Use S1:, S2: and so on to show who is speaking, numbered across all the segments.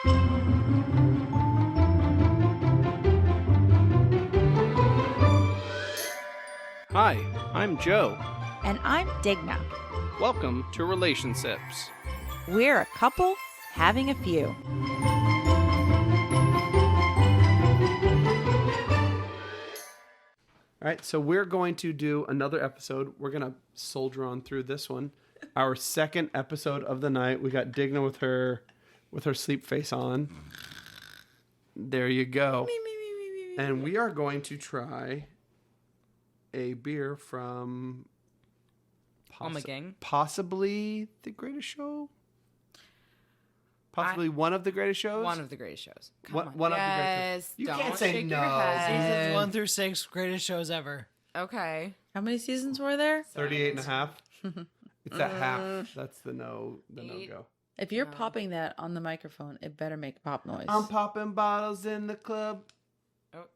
S1: Hi, I'm Joe.
S2: And I'm Digna.
S1: Welcome to Relationships.
S2: We're a couple having a few.
S3: All right, so we're going to do another episode. We're going to soldier on through this one. Our second episode of the night. We got Digna with her sleep face on. There you go. And we are going to try a beer from
S4: Gang.
S3: Possibly the greatest show? Possibly one of the greatest shows?
S4: One of the greatest shows.
S3: One of the greatest shows. You can't say no.
S5: Seasons 1 through 6, greatest shows ever.
S4: Okay.
S2: How many seasons were there?
S3: 38 and a half. It's at half. That's the no-go.
S2: If you're popping that on the microphone, it better make pop noise.
S3: I'm popping bottles in the club.
S4: Oh.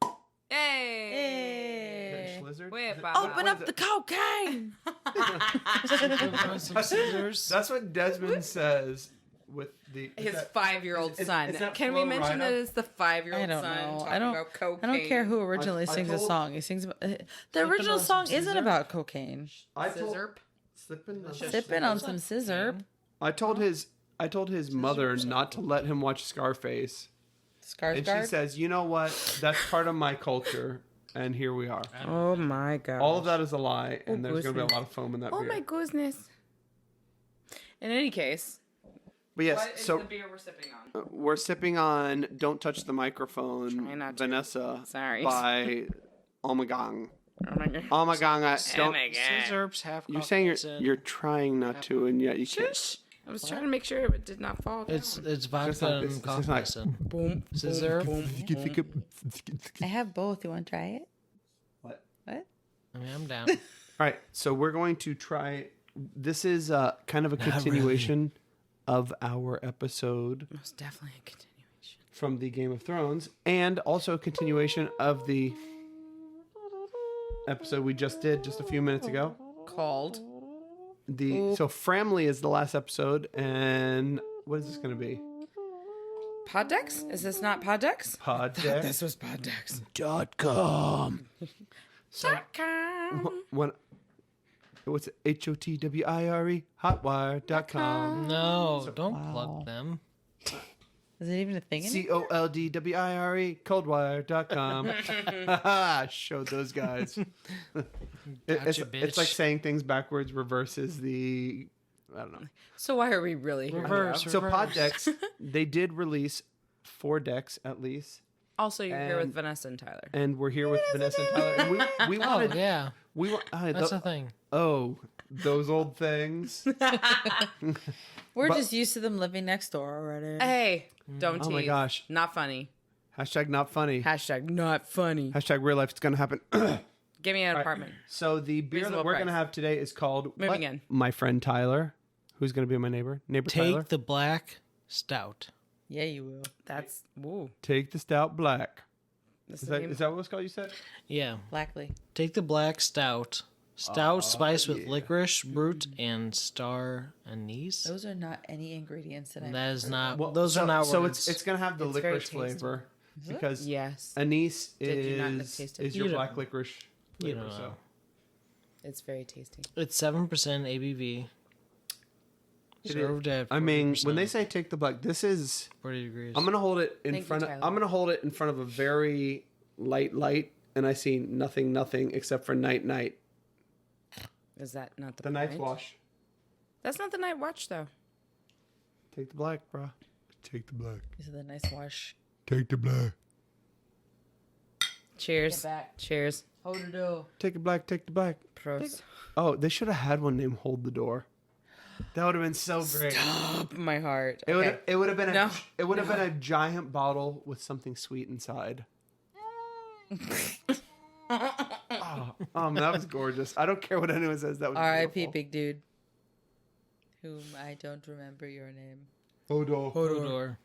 S4: Hey!
S3: Slizzard?
S4: Wait,
S2: Open up the cocaine!
S3: That's what Desmond says with
S4: his 5yerold son. Can we mention that it's the 5-year-old son talking about cocaine?
S2: I don't care who originally sings a song. He sings about the original song isn't about cocaine. Sipping on some scissor.
S3: I told his mother not to let him watch Scarface. And she says, "You know what? That's part of my culture." And here we are.
S4: Oh my god!
S3: All of that is a lie, and there's going to be a lot of foam in that beer.
S4: Oh my goodness! In any case,
S3: but yes,
S4: what is the beer we're sipping on?
S3: We're sipping on "Don't Touch the Microphone,"
S4: Try not to.
S3: Vanessa,
S4: by
S3: Omegang.
S4: Oh my
S3: god!
S5: Scissorps half.
S3: You're saying you're trying not to, and yet you can't.
S4: Shush. I was trying to make sure it did not fall down.
S5: It's vodka and coffee.
S4: Boom.
S5: Scissor.
S2: I have both. You want to try it?
S3: What?
S2: What?
S5: I mean, I'm down.
S3: All right, so we're going to try. This is kind of a continuation of our episode.
S4: Most definitely a continuation
S3: from the Game of Thrones, and also a continuation of the episode we just did just a few minutes ago.
S4: Called.
S3: So Framily is the last episode, and what is this going to be?
S4: Poddex? Is this not Poddex?
S3: Poddex.
S4: This was Poddex.
S3: .com.
S4: So,
S3: what's it? HOTWIRE? Hotwire.com.
S5: No, don't plug them.
S2: Is it even a thing?
S3: COLDWIRE, coldwire.com. Showed those guys. It's like saying things backwards, reverses the... I don't know.
S4: So why are we really here?
S5: Reverse.
S3: So Poddex, they did release 4 decks at least.
S4: Also, you're here with Vanessa and Tyler.
S3: And we're here with Vanessa and Tyler. And we wanted...
S5: Oh, yeah.
S3: That's
S5: a thing.
S3: Oh, those old things.
S2: We're just used to them living next door already.
S4: Hey, don't tease.
S3: Oh my gosh.
S4: Not funny.
S3: Hashtag not funny.
S4: Hashtag not funny.
S3: Hashtag real life. It's going to happen.
S4: Give me an apartment.
S3: So the beer that we're going to have today is called...
S4: Moving in.
S3: My friend Tyler, who's going to be my neighbor. Tyler.
S5: Take the black stout.
S2: Yeah, you will.
S4: That's... Woo.
S3: Take the stout black.
S4: Is
S3: that what it's called, you said?
S5: Yeah.
S2: Blackly.
S5: Take the black stout. Stout spiced with licorice, root, and star anise.
S2: Those are not any ingredients that I...
S5: That is not... Well, those are not
S3: so
S5: words.
S3: it's going to have the licorice flavor. Because anise is your black licorice flavor.
S5: You know.
S3: So.
S4: It's very tasty.
S5: It's 7% ABV. Served at 40%.
S3: I mean, when they say take the black, this is
S5: 40 degrees.
S3: I'm gonna hold it in front of a very light, and I see nothing except for night.
S4: Is that not
S3: the Night's Wash?
S4: That's not the Night Watch, though.
S3: Take the black, bro. Take the black.
S2: This is the nice wash.
S3: Take the black.
S4: Cheers.
S2: Get back.
S4: Cheers.
S2: Hold the door.
S3: Take the black. Take the black.
S4: Pros.
S3: Oh, they should have had one named Hold the Door. That would have been so great.
S4: Stop my heart.
S3: It would have been a giant bottle with something sweet inside. That was gorgeous. I don't care what anyone says. That was
S2: R.I.P. Big Dude. Whom I don't remember your name.
S5: Hodor.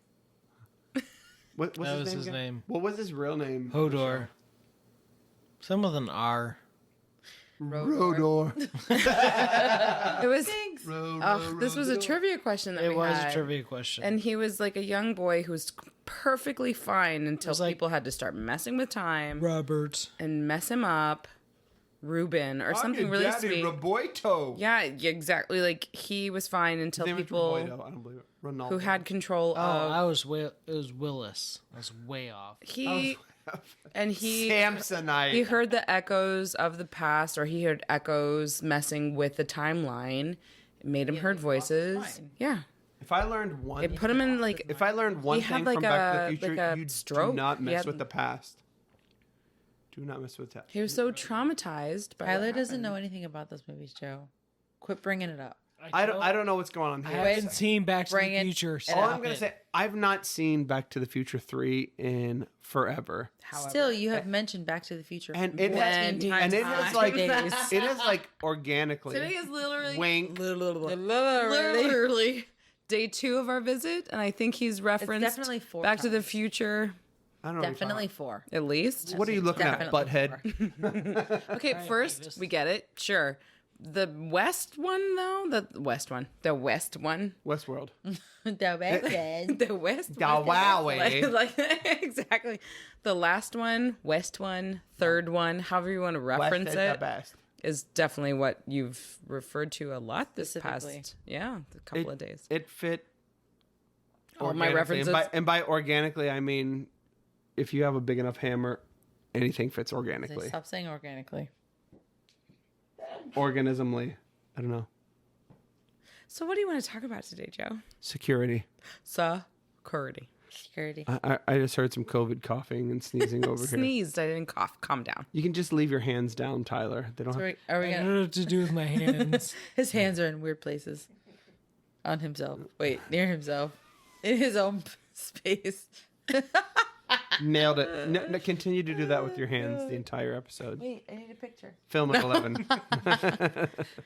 S3: What was his name? What was his real name?
S5: Hodor. Some with an R.
S3: Rodor.
S4: It was
S2: things?
S4: This was a trivia question that
S5: It
S4: we
S5: was
S4: had.
S5: a trivia question.
S4: And he was like a young boy who was perfectly fine until
S5: was like-
S4: people had to start messing with time
S5: Robert.
S4: and mess him up. Ruben or something really sweet.
S3: Roboito.
S4: Yeah, exactly. Like he was fine until
S3: His name is
S4: people
S3: Roboito. I don't believe it. Ronaldo.
S4: who had control of
S5: It was Willis. I was way off.
S4: he
S3: Samsonite.
S4: he heard the echoes of the past, or he heard echoes messing with the timeline. It made him heard voices. Yeah,
S3: If I learned one,
S4: it put him in like
S3: if I learned one
S4: He had
S3: thing
S4: like
S3: from Back to
S4: a-
S3: the Future,
S4: like a
S3: you
S4: stroke.
S3: do not
S4: He
S3: mess
S4: had-
S3: with the past. Do not mess with that.
S4: he was so traumatized. By
S2: Tyler
S4: what
S2: doesn't
S4: happened.
S2: know anything about those movies, Joe. Quit bringing it up.
S3: I don't know what's going on
S5: I
S3: here.
S5: haven't seen Back to
S2: Bring
S5: the
S2: it-
S5: Future.
S3: All I'm
S5: Stop
S3: gonna
S5: it.
S3: say, I've not seen Back to the Future 3 in forever,
S2: Still, you have mentioned Back to the Future.
S3: and it has,
S2: 14
S3: and it
S2: times
S3: has like
S2: days.
S3: it is like organically.
S4: Today is literally
S3: Wink.
S4: literally day 2 of our visit, and I think he's referenced
S2: definitely 4
S4: Back to the
S2: times.
S4: Future
S3: I don't know. What you're
S2: Definitely
S3: talking
S2: 4.
S4: at least.
S3: about. What are you looking at,
S2: Definitely
S3: butthead?
S4: Okay, first we get it. Sure. The West one though, the West one.
S3: Westworld.
S2: The West.
S4: The West
S3: Yeah,
S4: one.
S3: wowie.
S4: Like exactly. The last one, West one, third one, however you want to
S3: West
S4: reference
S3: is
S4: it,
S3: the best.
S4: is definitely what you've referred to a lot this
S2: Specifically.
S4: past a couple of days.
S3: It fit.
S4: All my
S3: organically,
S4: references.
S3: and by organically, I mean if you have a big enough hammer, anything fits organically.
S2: Stop saying organically.
S3: Organismly, I don't know.
S4: So what do you want to talk about today, Joe?
S3: Security.
S4: Security.
S2: Security.
S3: I just heard some COVID coughing and sneezing over here.
S4: Sneezed. I didn't cough. Calm down.
S3: You can just leave your hands down, Tyler. They don't.
S2: Are
S3: Have,
S2: we
S5: I don't
S2: gonna?
S5: know what to do with my hands.
S2: His hands are in weird places. On himself. Wait, near himself. In his own space.
S3: nailed it. No, continue to do that with your hands the entire episode.
S2: Wait, I need a picture.
S3: Film at 11.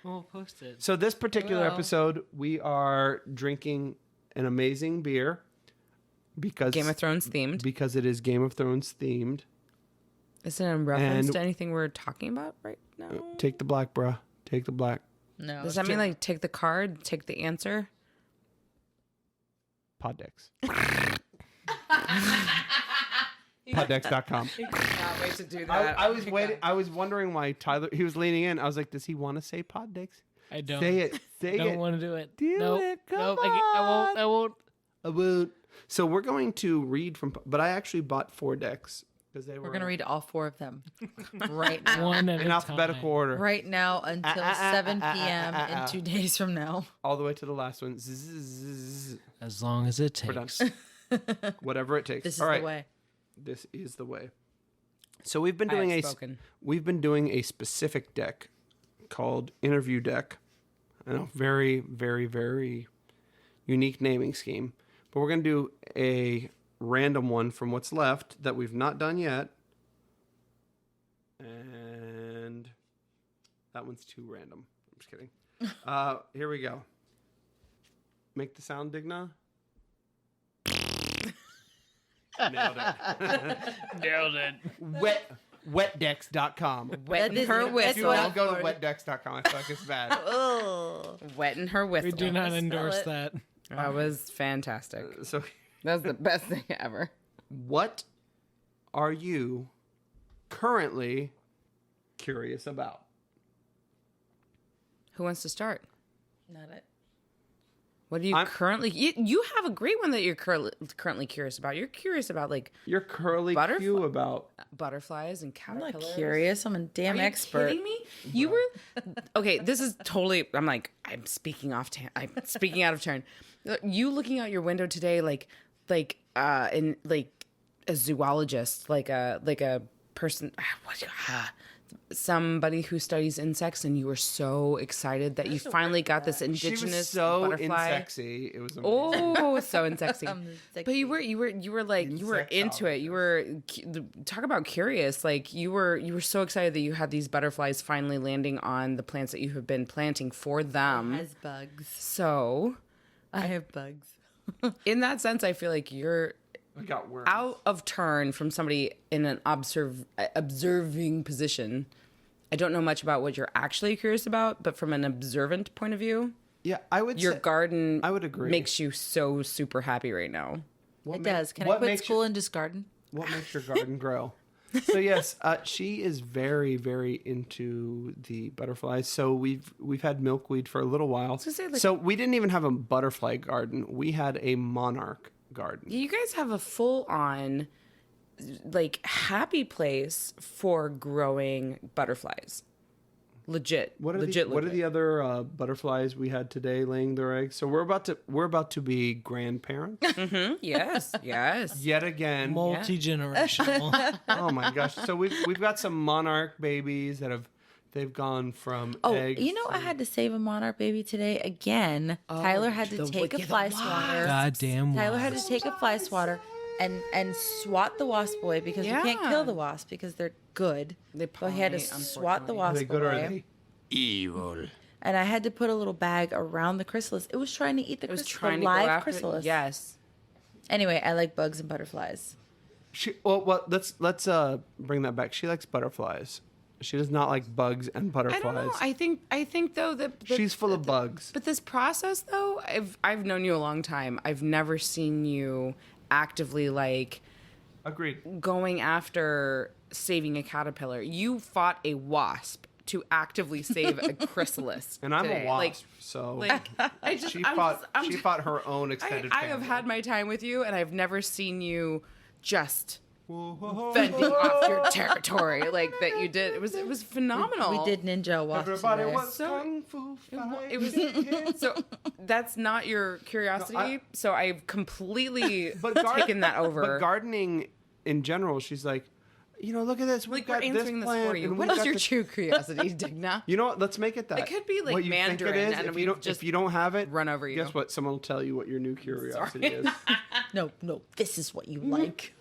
S5: We'll post it.
S3: So this particular
S2: Well.
S3: episode, we are drinking an amazing beer because
S4: Game of Thrones themed.
S3: because it is Game of Thrones themed.
S4: Is it in reference
S3: And-
S4: to anything we're talking about right now?
S3: Take the black, bruh. Take the black.
S2: No.
S4: Does that mean like take the card, take the answer?
S3: Poddex. Poddex.com.
S4: Not wait to do
S3: I was waiting. I was wondering why Tyler. He was leaning in. I was like, does he want to say Poddex?
S5: I don't.
S3: Say it. Say
S5: don't
S3: it.
S5: want to do it.
S3: Do
S5: nope.
S3: it. Come
S5: Nope. I won't.
S3: I won't. So we're going to read from. But I actually bought 4 decks because they were.
S2: We're going to read all 4 of them right now.
S5: One at
S3: in
S5: a
S3: alphabetical
S5: time.
S3: order,
S2: Right now until 7 p.m. in 2 days from now.
S3: all the way to the last one. Zzz,
S5: As long as it
S3: we're done.
S5: takes.
S3: Whatever it takes.
S2: This is
S3: All right.
S2: the way.
S3: This is the way. So we've been doing we've been doing a specific deck called Interview Deck. I know, very, very, very unique naming scheme. But we're going to do a random one from what's left that we've not done yet. And that one's too random. I'm just kidding. Here we go. Make the sound, Digna. Nailed it.
S5: Nailed it.
S3: Wetdex.com.
S4: Wetting her
S3: If you
S4: whistle.
S3: want to go to wetdex.com, I feel like it's bad.
S4: Wetting her whistle.
S5: We do not endorse that.
S4: That was fantastic.
S3: So,
S4: That was the best thing ever.
S3: what are you currently curious about?
S4: Who wants to start?
S2: Not it.
S4: What are you currently? You have a great one that you're currently curious about. You're curious about like
S3: You're curly
S4: Butterfly-
S3: Q about.
S4: butterflies and
S2: I'm
S4: caterpillars.
S2: not curious. I'm a damn
S4: Are you
S2: expert.
S4: kidding me? You were okay. This is totally. I'm speaking off. I'm speaking out of turn. You looking out your window today, in like a zoologist, like a person. Somebody who studies insects, and you were so excited that you finally got this
S3: She
S4: indigenous
S3: was so
S4: butterfly.
S3: insexy. It was amazing.
S4: Oh, so unsexy.
S2: Sexy.
S4: But you were into it. You were talk about curious. Like you were so excited that you had these butterflies finally landing on the plants that you have been planting for them.
S2: Has bugs.
S4: So,
S2: I have bugs.
S4: in that sense, I feel like you're
S3: I got worms.
S4: out of turn from somebody in an observing position. I don't know much about what you're actually curious about, but from an observant point of view,
S3: Yeah, I would
S4: Your
S3: say,
S4: garden
S3: I would agree.
S4: makes you so super happy right now.
S2: It does. Can I
S3: what
S2: quit
S3: makes
S2: school and just garden?
S3: What makes your garden grow? So yes, she is very, very into the butterflies. So we've had milkweed for a little while.
S4: gonna say, like-
S3: So we didn't even have a butterfly garden. We had a monarch garden.
S4: You guys have a full on like happy place for growing butterflies. Legit.
S3: What are
S4: legit.
S3: the other butterflies we had today laying their eggs? So we're about to be grandparents
S4: Yes. Yes.
S3: yet again.
S5: Multi-generational.
S3: Oh my gosh! So we've got some monarch babies they've gone from
S2: Oh,
S3: eggs.
S2: you know, I had to save a monarch baby today again. Tyler had to take a fly swatter.
S5: Goddamn.
S2: Tyler had to take a fly swatter and swat the wasp away because you can't
S4: Yeah.
S2: kill the wasp because they're good. So he had to
S4: pollinate,
S2: swat the
S3: Are
S2: wasp
S3: they good or are
S2: away.
S3: they evil?
S2: And I had to put a little bag around the chrysalis. It was trying to eat the
S4: It was
S2: chrysalis,
S4: trying
S2: the
S4: to go
S2: live
S4: after.
S2: chrysalis.
S4: Yes.
S2: Anyway, I like bugs and butterflies.
S3: Well, let's bring that back. She likes butterflies. She does not like bugs and
S4: I
S3: butterflies.
S4: don't know. I think though that
S3: She's full of bugs.
S4: But this process though, I've known you a long time. I've never seen you actively like
S3: Agreed.
S4: going after saving a caterpillar. You fought a wasp to actively save a chrysalis.
S3: And I'm
S4: today.
S3: a wasp, so
S4: Like I just
S3: she
S4: I'm
S3: fought
S4: just- I'm
S3: she
S4: just-
S3: fought her own extended
S4: I have
S3: family.
S4: had my time with you, and I've never seen you just fending off your territory like that you did. It was phenomenal.
S2: We did ninja wasps.
S3: Everybody
S2: today.
S3: was
S4: So-
S3: kung fu
S4: It was so that's not your curiosity. So I've completely taken that over.
S3: But gardening in general, she's like, look at this. We've
S4: like we're
S3: got this
S4: answering this
S3: plant,
S4: for you.
S3: and
S4: What
S3: we've
S4: is
S3: got
S4: your
S3: this-
S4: true curiosity, Digna?
S3: You know what? Let's make it that.
S4: It could be, like,
S3: what you
S4: Mandarin,
S3: think it is.
S4: and
S3: If
S4: we've
S3: you don't,
S4: just
S3: if you don't have it,
S4: run over you.
S3: Guess what? Someone will tell you what your new curiosity is.
S2: No, this is what you like.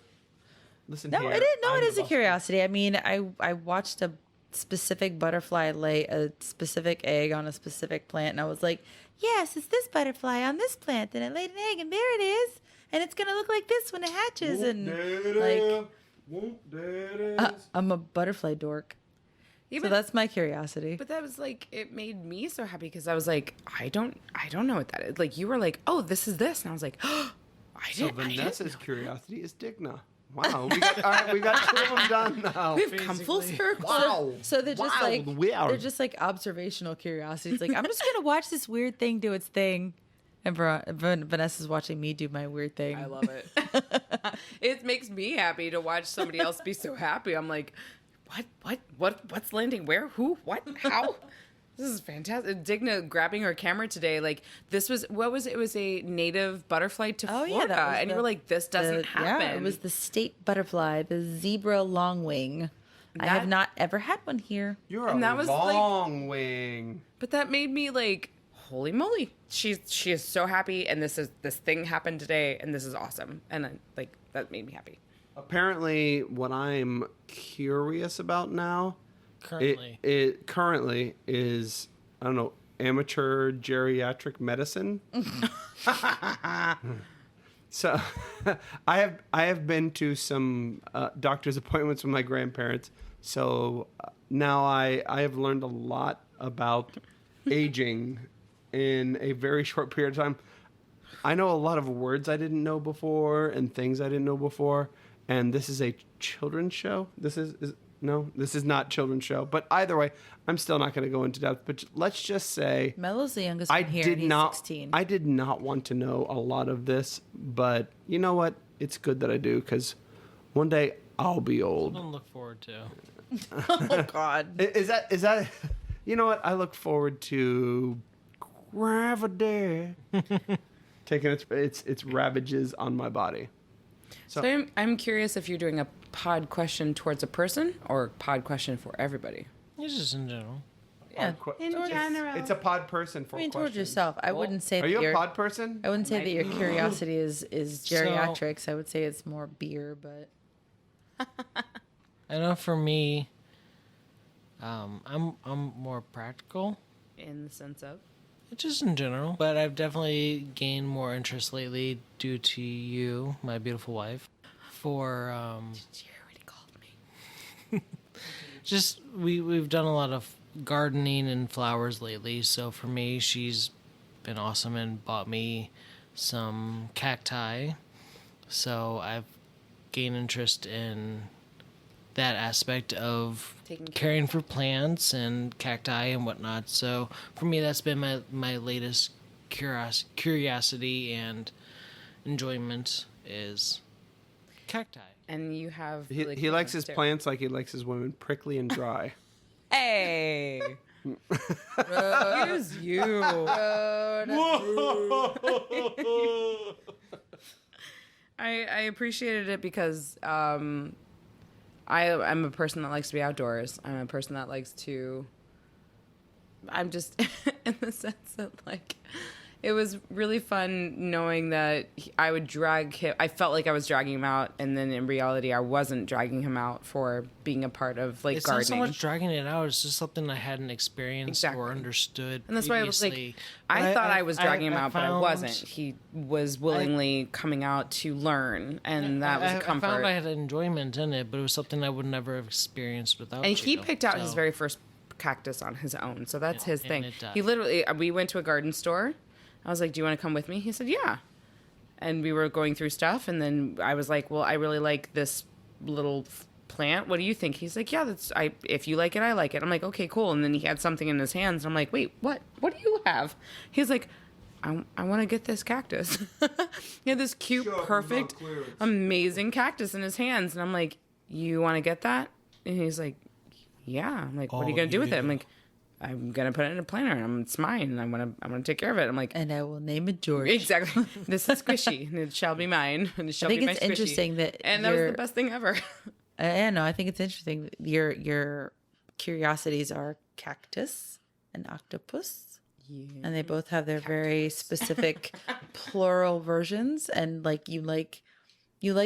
S3: Listen
S2: No,
S3: here.
S2: it is. No,
S3: I'm
S2: it
S3: the
S2: is a
S3: boss.
S2: curiosity. I mean, I watched a specific butterfly lay a specific egg on a specific plant, and I was like, yes, it's this butterfly on this plant, and it laid an egg, and there it is, and it's gonna look like this when it hatches, and like, I'm a butterfly dork.
S4: Yeah,
S2: So
S4: but,
S2: that's my curiosity.
S4: but that was like it made me so happy because I was like, I don't know what that is. Like you were like, oh, this is this, and I was like, oh,
S3: So Vanessa's curiosity is Digna. Wow, we got two of them done now.
S4: We've come full circle.
S3: Wow.
S2: So they're just
S3: Wow,
S2: like
S3: we are-
S2: they're just like observational curiosities. Like I'm just gonna watch this weird thing do its thing, and Vanessa's watching me do my weird thing.
S4: I love it. It makes me happy to watch somebody else be so happy. I'm like, what's landing where? Who? What? How? This is fantastic. Digna grabbing her camera today. Like this was what was it? It was a native butterfly to
S2: Oh,
S4: Florida,
S2: yeah, that was
S4: and you
S2: the-
S4: were like, this doesn't happen.
S2: Yeah, it was the state butterfly, the zebra longwing. I have
S4: That-
S2: not ever had one here.
S3: You're
S4: And
S3: a
S4: that was like-
S3: long wing.
S4: But that made me like, holy moly! She is so happy, and this thing happened today, and this is awesome, and like that made me happy.
S3: Apparently, what I'm curious about now,
S5: Currently.
S3: it currently is, I don't know, amateur geriatric medicine. So, I have been to some doctor's appointments with my grandparents. So now I have learned a lot about aging in a very short period of time. I know a lot of words I didn't know before and things I didn't know before. And this is a children's show. This is not children's show. But either way, I'm still not going to go into depth. But let's just say
S2: Mello's the youngest
S3: I
S2: one here,
S3: did
S2: and he's
S3: not.
S2: 16.
S3: I did not want to know a lot of this, but you know what? It's good that I do because one day I'll be old.
S5: Something to look forward to.
S2: Oh God.
S3: Is that? You know what? I look forward to gravity taking its ravages on my body.
S4: So I'm curious if you're doing a pod question towards a person or pod question for everybody.
S5: It's just in general.
S2: Yeah.
S3: It's a pod person for
S2: I mean, towards
S3: questions.
S2: yourself. I wouldn't say
S3: Are
S2: that
S3: you a
S2: your
S3: pod person?
S2: I wouldn't say that your curiosity is geriatrics. I would say it's more beer, but
S5: I know for me, I'm more practical,
S4: In the sense of,
S5: just in general. But I've definitely gained more interest lately due to you, my beautiful wife. For
S4: she already called me.
S5: just we've done a lot of gardening and flowers lately. So for me, she's been awesome and bought me some cacti. So I've gained interest in that aspect of
S4: Taking care
S5: caring for plants and cacti and whatnot. So for me, that's been my latest curiosity and enjoyment is cacti.
S4: And you have
S3: He likes his plants like he likes his women, prickly and dry.
S4: Hey. Here's you. I appreciated it because I'm a person that likes to be outdoors. I'm a person that likes to. I'm just in the sense that like it was really fun knowing that I would drag him. I felt like I was dragging him out, and then in reality, I wasn't dragging him out for being a part of like
S5: It's
S4: gardening.
S5: not so much dragging it out. It's just something I hadn't experienced
S4: Exactly.
S5: or understood.
S4: And that's why I was like,
S5: previously.
S4: I thought I was dragging him out, but I
S5: found-
S4: wasn't. He was willingly coming out to learn, and that was a
S5: I
S4: comfort.
S5: found I had enjoyment in it, but it was something I would never have experienced without.
S4: And he
S5: you,
S4: picked out his
S5: so-
S4: very first cactus on his own, so that's his
S5: and
S4: thing.
S5: it
S4: He
S5: died.
S4: literally, we went to a garden store. I was like, "Do you want to come with me?" He said, "Yeah." And we were going through stuff, and then I was like, "Well, I really like this little plant. What do you think?" He's like, "Yeah, that's if you like it, I like it." I'm like, "Okay, cool." And then he had something in his hands, and I'm like, "Wait, what? What do you have?" He's like, I want to get this cactus." He had this cute, perfect, amazing cactus in his hands, and I'm like, "You want to get that?" And he's like, "Yeah." I'm like, "What are you
S5: Oh,
S4: gonna do with it?"
S5: yeah.
S4: I'm like, "I'm gonna put it in a planter, and it's mine. I'm gonna take care of it." I'm like,
S2: And I will name it George.
S4: exactly. This is squishy, and it shall be mine, and it shall
S2: think
S4: be my
S2: it's
S4: squishy.
S2: interesting that
S4: and that was the
S2: you're-
S4: best thing ever.
S2: Yeah, no, I think it's interesting. Your curiosities are cactus and octopus, and they both have their very specific plural versions. And like you like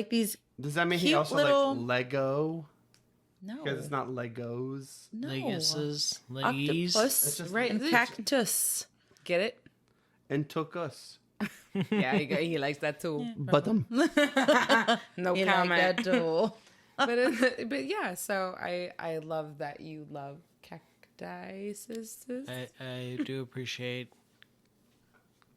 S2: these.
S3: Does that mean he
S2: Cute
S3: also
S2: little-
S3: like Lego?
S2: No,
S3: Because it's not Legos.
S2: no.
S5: Leguses, leggies.
S2: Octopus,
S3: just-
S4: Right.
S2: and cactus.
S4: Get it?
S3: And took us.
S4: Yeah, he likes that too.
S3: But
S4: No
S2: You like
S4: comment.
S2: that too.
S4: but yeah, so I love that you love cacti.
S5: I do appreciate.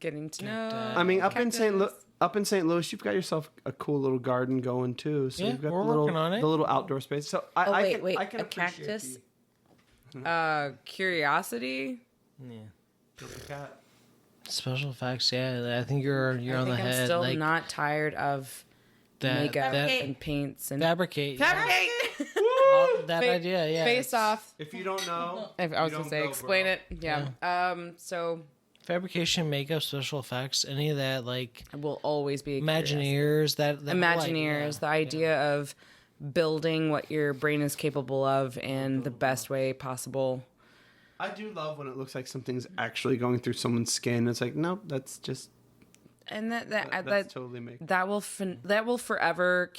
S4: Getting to know.
S5: Cacti.
S3: I mean,
S4: cactus.
S3: up in St. Louis, you've got yourself a cool little garden going too. So
S5: Yeah,
S3: you've got
S5: we're
S3: the little,
S5: working on it.
S3: the little outdoor space. So I
S2: wait,
S3: can
S2: a
S3: appreciate
S2: cactus?
S4: Curiosity.
S5: Yeah. Special effects, yeah. I think you're
S4: I
S5: on the
S4: think I'm
S5: head.
S4: still
S5: like
S4: not tired of makeup and paints and
S5: fabricate. That
S4: Fa-
S5: idea, yeah.
S4: face off.
S3: If you don't know,
S4: I was
S3: you
S4: gonna
S3: don't
S4: say
S3: go,
S4: explain
S3: bro.
S4: it. Yeah. So
S5: Fabrication, makeup, special effects, any of that, like
S4: I will always be a
S5: Imagineers. That whole
S4: Imagineers,
S5: idea.
S4: the idea of building what your brain is capable of in the best way possible.
S3: I do love when it looks like something's actually going through someone's skin. It's like, nope, that's just
S4: And
S3: that's
S4: that
S3: totally makeup.
S4: that will forever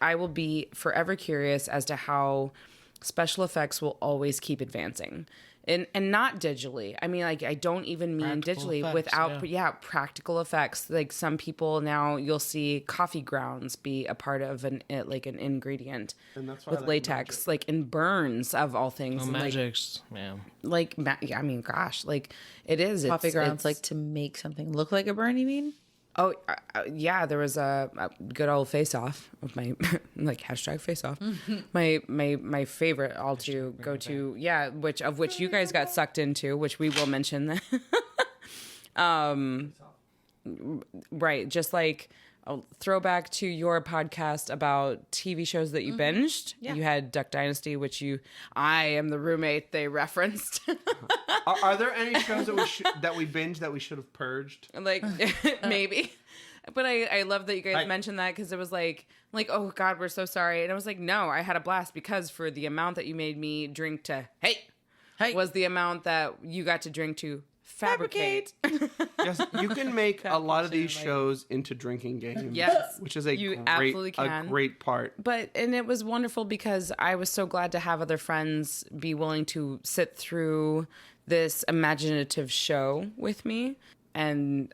S4: I will be forever curious as to how special effects will always keep advancing. And not digitally. I mean, like, I don't even mean
S5: Practical
S4: digitally
S5: effects,
S4: without, practical effects. Like, some people now, you'll see coffee grounds be a part of an ingredient
S3: And that's why
S4: with
S3: I like
S4: latex,
S3: magic.
S4: like in burns of all things.
S5: Oh,
S4: And,
S5: magics, yeah.
S4: yeah, I mean, gosh, like it is.
S2: Coffee grounds
S4: it's,
S2: like to make something look like a burn. You mean?
S4: Oh, yeah, there was a good old face off of my like hashtag face off. My favorite all to go to, yeah, which you guys got sucked into, which we will mention. Right, just like a throwback to your podcast about TV shows that you binged.
S2: Yeah.
S4: You had Duck Dynasty, which I am the roommate they referenced.
S3: Are there any shows that we binge that we should have purged?
S4: Like maybe, but I love that you guys mentioned that because it was like oh God, we're so sorry, and I was like, no, I had a blast because for the amount that you made me drink to was the amount that you got to drink to fabricate.
S3: Yes, you can make a lot of these shows into drinking games.
S4: Yes,
S3: which is a
S4: you
S3: great,
S4: absolutely
S3: a
S4: can.
S3: great part.
S4: And it was wonderful because I was so glad to have other friends be willing to sit through this imaginative show with me, and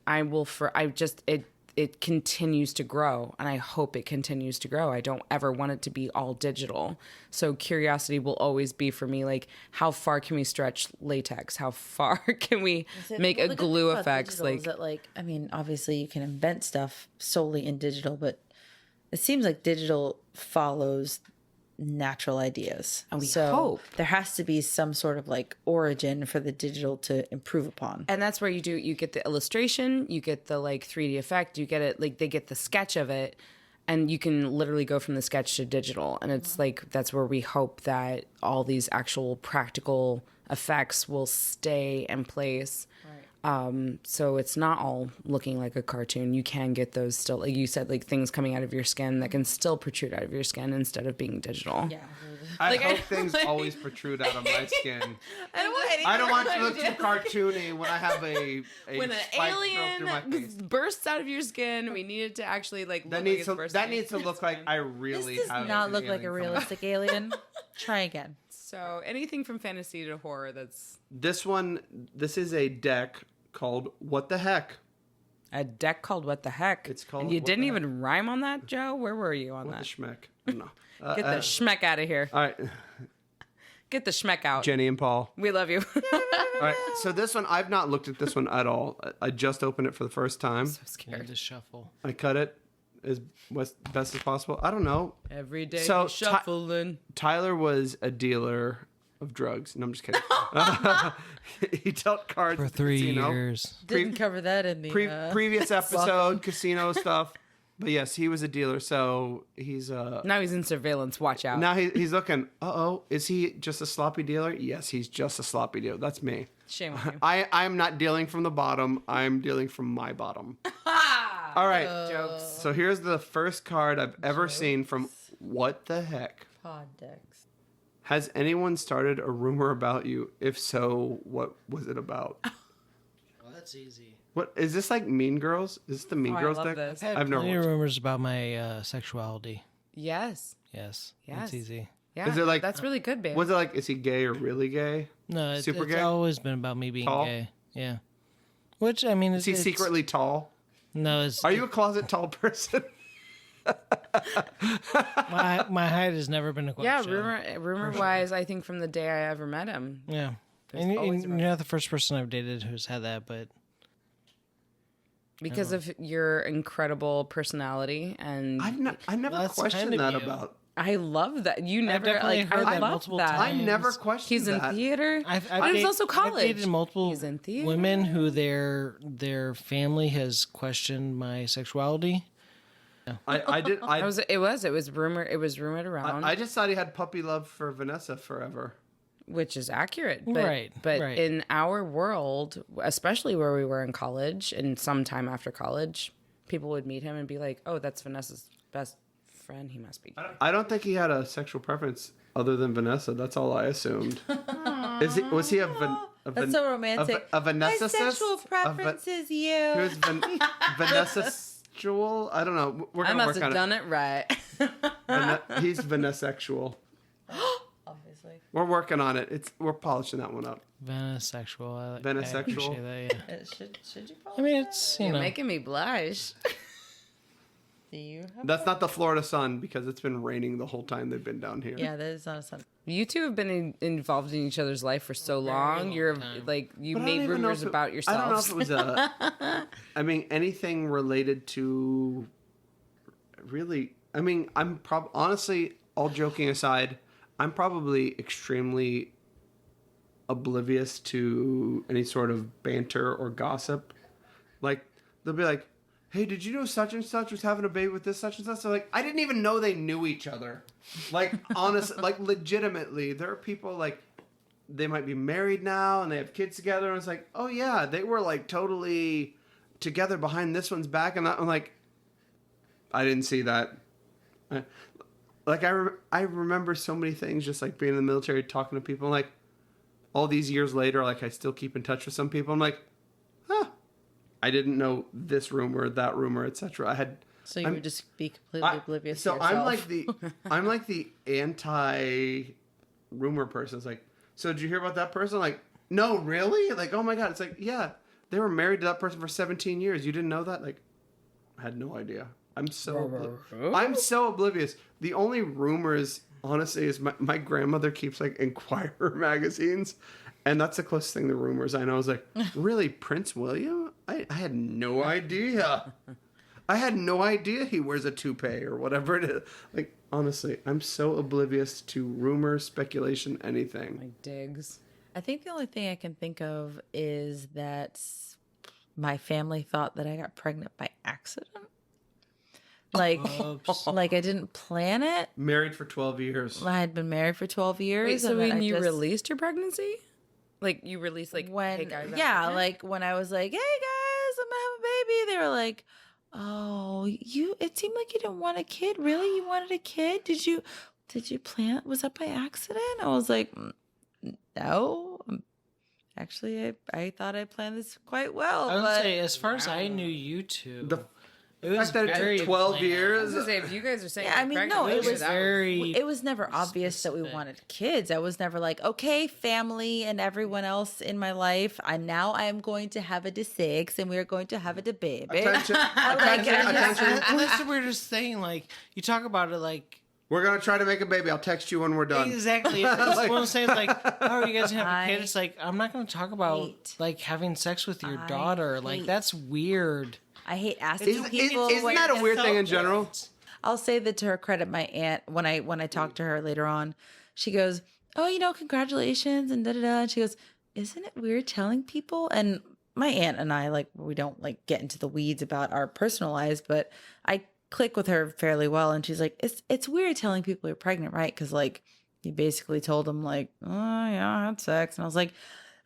S4: it continues to grow, and I hope it continues to grow. I don't ever want it to be all digital. So curiosity will always be for me, like, how far can we stretch latex? How far can we make a glue effects?
S2: Is that, like, I mean, obviously you can invent stuff solely in digital, but it seems like digital follows natural ideas.
S4: And we
S2: so
S4: hope.
S2: there has to be some sort of like origin for the digital to improve upon.
S4: And that's where you get the illustration, you get the like 3D effect, you get it, like they get the sketch of it, and you can literally go from the sketch to digital. And it's like, that's where we hope that all these actual practical effects will stay in place. So it's not all looking like a cartoon. You can get those still, like you said, like things coming out of your skin that can still protrude out of your skin instead of being digital.
S2: Yeah.
S3: I hope things always protrude out of my skin.
S2: I
S3: don't want to look too cartoony when I have a
S4: when an
S3: spike through my
S4: alien
S3: face.
S4: bursts out of your skin, we need it to actually like look
S3: That
S4: like
S3: needs
S4: it's
S3: to
S4: bursting.
S3: that needs to look like I really
S2: This
S3: have
S2: does not
S3: an
S2: look like
S3: alien
S2: a
S3: coming.
S2: realistic alien. Try again.
S4: So anything from fantasy to horror that's
S3: This is a deck called What the Heck.
S4: a deck called What the Heck.
S3: It's called
S4: And you
S3: What
S4: didn't
S3: the
S4: even rhyme on that, Joe? Where were you on
S3: What
S4: that?
S3: the schmeck? I don't know.
S4: Get the schmeck out of here.
S3: All right,
S4: Get the schmeck out.
S3: Jenny and Paul.
S4: We love you.
S3: All right, so this one, I've not looked at this one at all. I just opened it for the first time.
S4: so
S5: You
S4: scared.
S5: need to shuffle.
S3: I cut it as best as possible. I don't know.
S4: Every day
S3: So,
S4: you shuffling.
S3: Tyler was a dealer of drugs. No, I'm just kidding. He dealt cards
S5: For
S3: at the
S5: 3
S3: casino.
S5: years.
S2: Didn't cover that in the
S3: Previous episode, casino stuff. But yes, he was a dealer, so he's
S4: Now he's in surveillance. Watch out.
S3: now he's looking. Is he just a sloppy dealer? Yes, he's just a sloppy dealer. That's me.
S4: Shame on you.
S3: I'm not dealing from the bottom. I'm dealing from my bottom. All right.
S4: Jokes.
S3: So here's the first card I've ever seen from What the Heck.
S2: pod decks.
S3: Has anyone started a rumor about you? If so, what was it about?
S5: Well, that's easy.
S3: What is this, like Mean Girls? Is this the Mean
S4: Oh, I
S3: Girls
S4: love
S3: deck?
S4: this.
S5: I've
S3: I've never
S5: plenty of
S3: watched it.
S5: rumors about my sexuality.
S4: Yes.
S5: Yes.
S4: Yes.
S5: That's easy.
S4: Yeah.
S3: Is it like-
S4: that's really good, babe?
S3: Was it like, is he gay or really gay?
S5: No, it's
S3: Super gay?
S5: always been about me being
S3: Tall?
S5: gay. Yeah. Which, I mean,
S3: Is he secretly tall?
S5: No, it's...
S3: Are you a closet tall person?
S5: My height has never been a
S4: yeah,
S5: question.
S4: rumor wise, I think from the day I ever met him.
S5: Yeah.
S4: There's
S5: And
S4: always a
S5: you're not the first person I've dated who's had that, but...
S4: Because of your incredible personality, and
S3: I never
S5: That's
S3: questioned
S5: kind of
S3: that
S5: you.
S3: about.
S4: I love that. You never
S5: definitely
S4: like.
S5: heard
S4: I
S5: that
S4: love
S5: multiple
S4: that.
S3: I
S5: times.
S3: never questioned
S4: He's in
S3: that.
S4: theater.
S5: I've
S4: But it was also college.
S5: I've dated multiple
S4: He's in theater.
S5: women who their family has questioned my sexuality.
S3: I did.
S4: It was rumored around,
S3: I just thought he had puppy love for Vanessa forever.
S4: which is accurate. But,
S5: Right,
S4: But
S5: right.
S4: in our world, especially where we were in college and sometime after college, people would meet him and be like, "Oh, that's Vanessa's best friend. He must be."
S3: I don't think he had a sexual preference other than Vanessa. That's all I assumed. Was he
S2: That's so romantic.
S3: A Vanessa?
S2: My sexual preference is you.
S3: He was Vanessa sexual? I don't know. We're
S4: I
S3: gonna
S4: must
S3: work
S4: have
S3: on
S4: done it right.
S3: it. He's Vanessa-sexual.
S2: Obviously.
S3: We're working on it. We're polishing that one up.
S5: Vanisexual. I
S3: Vanisexual.
S5: appreciate that, yeah.
S2: Should you call
S5: I mean, it's, you
S4: You're
S5: know.
S4: making me blush.
S2: Do you have
S3: That's not the Florida sun because it's been raining the whole time they've been down here.
S2: Yeah, that is not a sun.
S4: You two have been involved in each other's life for so long.
S5: long
S4: You're
S5: time.
S4: like you
S3: But I don't
S4: made
S3: even know
S4: rumors
S3: if it-
S4: about
S3: I don't know if
S4: yourselves.
S3: it was a. I mean, anything related to. Really, I mean, honestly, all joking aside, I'm probably extremely oblivious to any sort of banter or gossip. Like, they'll be like, "Hey, did you know such and such was having a baby with this such and such?" So like, I didn't even know they knew each other. Like, honest, like legitimately, there are people like they might be married now and they have kids together, and it's like, oh yeah, they were like totally together behind this one's back, and I'm like, I didn't see that. Like I remember so many things just like being in the military, talking to people, like all these years later, like I still keep in touch with some people. I'm like, I didn't know this rumor, that rumor, etc.
S2: So you would just be completely oblivious to
S3: So
S2: yourself.
S3: I'm like the anti rumor person. It's like, so did you hear about that person? Like, no, really? Like, oh my god. It's like, yeah, they were married to that person for 17 years. You didn't know that? Like, had no idea. I'm so oblivious. The only rumors, honestly, is my grandmother keeps like Inquirer magazines, and that's the closest thing to rumors I know. I was like, really, Prince William? I had no idea. I had no idea he wears a toupee or whatever it is. Like, honestly, I'm so oblivious to rumors, speculation, anything.
S4: Like digs.
S2: I think the only thing I can think of is that my family thought that I got pregnant by accident. Like, like I didn't plan it.
S3: Married for 12 years.
S2: I had been married for 12 years.
S4: Wait, so
S2: and then
S4: when
S2: I
S4: you
S2: just-
S4: released your pregnancy? Like, you released, like,
S2: when
S4: hey, guys, I'm
S2: yeah,
S4: pregnant?
S2: like when I was like, hey guys, I'm gonna have a baby, they were like, oh, it seemed like you didn't want a kid. Really? You wanted a kid? Did you plan? Was that by accident? I was like, no. Actually, I thought I planned this quite well.
S5: I would
S2: but
S5: say, as far as I knew you two, it
S3: The
S5: was
S3: fact that it
S5: very
S3: took 12
S5: planned.
S4: I
S3: years.
S4: was gonna say, if you guys are saying,
S2: Yeah, I
S4: you're
S2: mean,
S4: pregnant,
S2: no, it
S4: maybe
S2: was
S4: that
S5: very.
S2: it was never obvious that we
S5: specific.
S2: wanted kids. I was never like, okay, family and everyone else in my life, I am going to have a D6 and we are going to have a baby.
S3: Attention,
S2: Like,
S3: attention,
S2: I just-
S3: attention.
S5: And that's the weirdest thing. Like, you talk about it like.
S3: We're going to try to make a baby. I'll text you when we're done.
S5: Exactly. It's one of those things like, oh, you guys have a kid?
S2: I
S5: It's like, I'm not going to talk about
S2: hate-
S5: like having sex with your
S2: I
S5: daughter. Like,
S2: hate-
S5: that's weird.
S2: I hate asking people.
S3: Isn't that a weird thing in general?
S2: I'll say that to her credit, my aunt, when I talked to her later on, she goes, oh, congratulations and da-da-da. And she goes, isn't it weird telling people? And my aunt and I, like, we don't like get into the weeds about our personal lives, but I click with her fairly well. And she's like, it's weird telling people you're pregnant, right? Because like you basically told them like, oh yeah, I had sex. And I was like,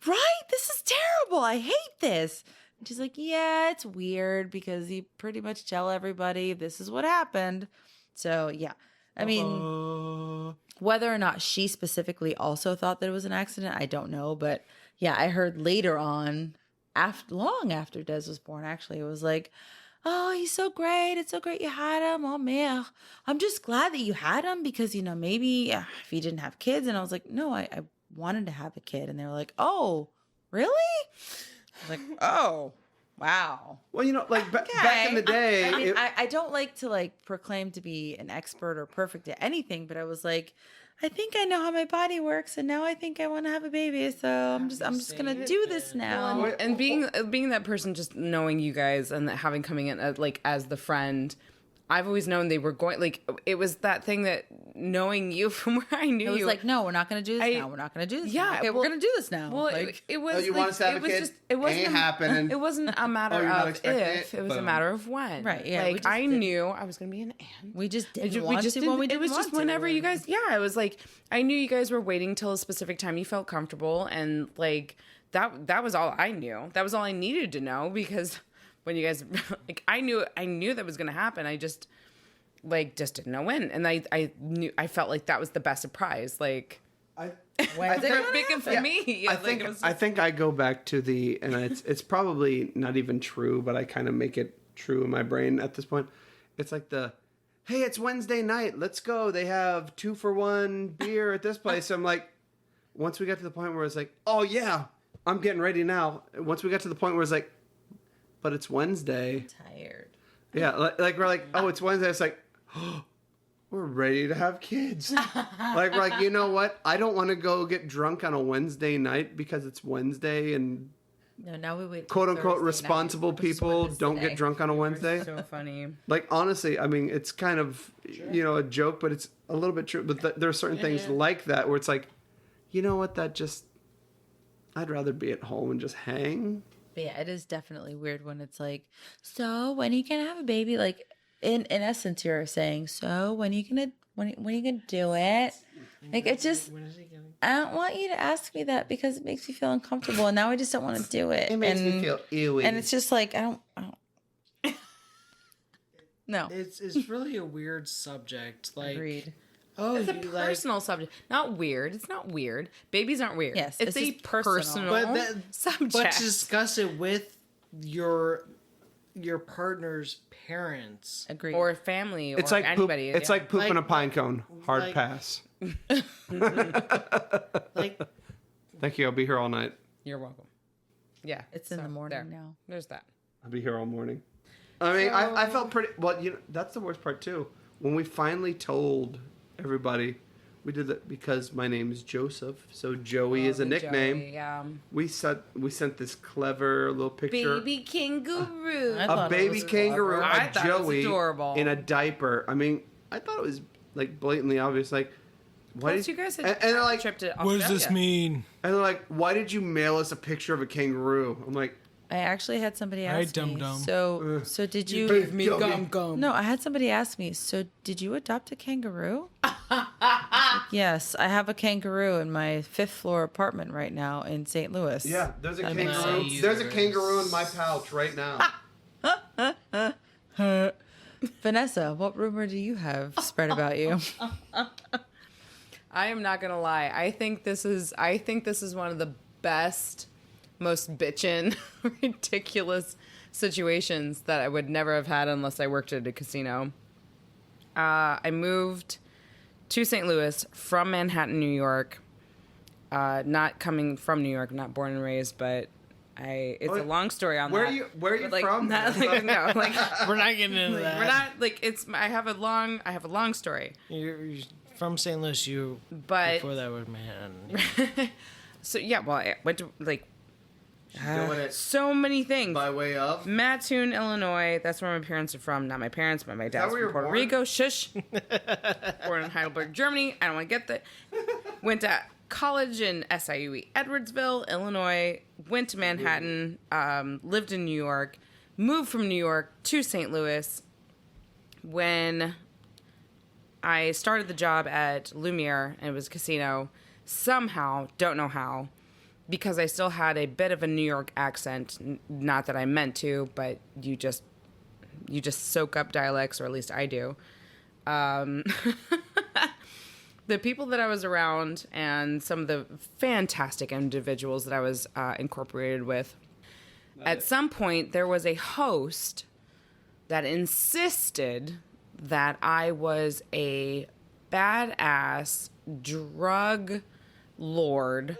S2: right? This is terrible. I hate this. And she's like, yeah, it's weird because you pretty much tell everybody this is what happened. So yeah, I mean, whether or not she specifically also thought that it was an accident, I don't know. But yeah, I heard later on, long after Des was born, actually, it was like, oh, he's so great. It's so great you had him. Oh, man. I'm just glad that you had him because, maybe if you didn't have kids. And I was like, no, I wanted to have a kid. And they were like, oh, really? I was like, oh, wow.
S3: Well, like back in the day,
S2: I mean,
S3: it-
S2: I don't like to like proclaim to be an expert or perfect at anything, but I was like, I think I know how my body works, and now I think I want to have a baby. So I'm just gonna do this now.
S4: And being that person, just knowing you guys and having coming in as the friend, I've always known they were going, like, it was that thing that knowing you from where I knew
S2: It was
S4: you.
S2: like, no, we're not gonna do this now. We're not gonna do this.
S4: Yeah,
S2: now. Okay,
S4: well-
S2: we're gonna do this now.
S4: Well,
S2: like,
S4: it was.
S3: Oh, you
S4: like,
S3: want us to have
S4: it
S3: a
S4: was
S3: kid?
S4: Just, it wasn't
S3: Ain't happening.
S4: It wasn't a matter
S3: Oh, you're not
S4: of
S3: expecting
S4: if.
S3: it?
S4: It was a
S3: Boom.
S4: matter of when.
S2: Right, yeah, we
S4: Like,
S2: just
S4: I
S2: didn't-
S4: knew I was going to be an aunt.
S2: we just didn't
S4: We
S2: want
S4: just
S2: to when we
S4: didn't.
S2: didn't
S4: It was just
S2: want to.
S4: whenever you guys. Yeah, it was like I knew you guys were waiting till a specific time you felt comfortable, and like that was all I knew. That was all I needed to know because when you guys like I knew that was going to happen. I just didn't know when, and I felt like that was the best surprise. Like
S3: I
S2: When's it gonna
S4: big for me. Yeah,
S3: I think I go back to and it's probably not even true, but I kind of make it true in my brain at this point. It's like hey, it's Wednesday night, let's go. They have 2-for-1 beer at this place. I'm like, once we got to the point where it's like, oh yeah, I'm getting ready now. Once we got to the point where it's like, but it's Wednesday.
S2: Tired.
S3: Yeah, like we're like, oh, it's Wednesday. It's like, oh, we're ready to have kids. Like we're like, you know what? I don't want to go get drunk on a Wednesday night because it's Wednesday and
S2: No, now we wait. till
S3: quote unquote
S2: Thursday
S3: responsible
S2: night, which is
S3: people
S2: Wednesday.
S3: don't get drunk on a Wednesday.
S4: so funny.
S3: Like honestly, I mean, it's kind of a joke, but it's a little bit true. But there are certain things like that where it's like, you know what? I'd rather be at home and just hang.
S2: But yeah, it is definitely weird when it's like, so when are you gonna have a baby? Like in essence, you're saying, so when are you gonna do it? Like it just, I don't want you to ask me that because it makes me feel uncomfortable, and now I just don't want to do it.
S3: It makes me feel ewy.
S2: and it's just like I don't. No,
S5: It's really a weird subject. Like,
S2: agreed.
S5: oh,
S4: It's a
S5: you like,
S4: personal subject. Not weird. It's not weird. Babies aren't weird.
S2: Yes,
S4: it's
S2: it's
S4: a
S2: just personal.
S4: personal subject.
S5: but to discuss it with your partner's parents.
S2: Agreed.
S4: or family
S3: it's
S4: or
S3: like
S4: anybody.
S3: It's
S4: yeah.
S3: like pooping
S5: Like-
S3: a pine cone. Hard
S5: like-
S3: pass.
S5: Like,
S3: Thank you. I'll be here all night.
S4: You're welcome. Yeah,
S2: it's in the morning
S4: there.
S2: now.
S4: There's that.
S3: I'll be here all morning. I mean, I felt pretty. Well, that's the worst part too. When we finally told everybody, we did that because my name is Joseph, so Joey is a nickname.
S4: Joey, yeah.
S3: We sent this clever little picture.
S4: Baby kangaroo.
S2: I
S3: A
S2: thought it
S3: baby
S2: was
S3: kangaroo
S2: clever.
S4: I
S3: of
S4: thought it was
S3: Joey
S4: adorable.
S3: in a diaper. I mean, I thought it was like blatantly obvious. Like, why
S4: Plus,
S3: did
S4: you guys had
S3: and they're like,
S4: tripped to
S5: What does this
S4: Australia.
S5: mean?
S3: and they're like, why did you mail us a picture of a kangaroo? I'm like,
S2: I actually had somebody ask me.
S5: dum-dum.
S2: So did you?
S3: Give me
S4: gum.
S2: No, I had somebody ask me. So did you adopt a kangaroo? Yes, I have a kangaroo in my 5th floor apartment right now in St. Louis.
S3: yeah, there's a
S2: That makes
S3: kangaroo.
S5: sense.
S3: There's a kangaroo in my pouch right now.
S2: Vanessa, what rumor do you have spread about you?
S4: I am not gonna lie. I think this is one of the best, most bitchin', ridiculous situations that I would never have had unless I worked at a casino. I moved to St. Louis from Manhattan, New York. Not coming from New York, not born and raised, but it's a long story on
S3: Where
S4: that.
S3: are you
S4: But,
S3: from?
S4: Not, like, no, like
S5: We're not getting into that.
S4: we're not like it's. I have a long story,
S5: You're from St. Louis. You
S4: but
S5: before that was Manhattan.
S4: so yeah. Well, I went to like
S3: doing it
S4: so many things.
S3: by way of.
S4: Mattoon, Illinois. That's where my parents are from. Not my parents, but my dad's
S3: where you
S4: from
S3: were
S4: Puerto
S3: born?
S4: Rico. Shush. Born in Heidelberg, Germany. I don't want to get that. Went to college in SIUE Edwardsville, Illinois. Went to Manhattan. Lived in New York. Moved from New York to St. Louis. When I started the job at Lumiere, and it was a casino, somehow, don't know how, because I still had a bit of a New York accent. Not that I meant to, but you just soak up dialects, or at least I do. The people that I was around and some of the fantastic individuals that I was incorporated with, at some point there was a host that insisted that I was a badass drug lord,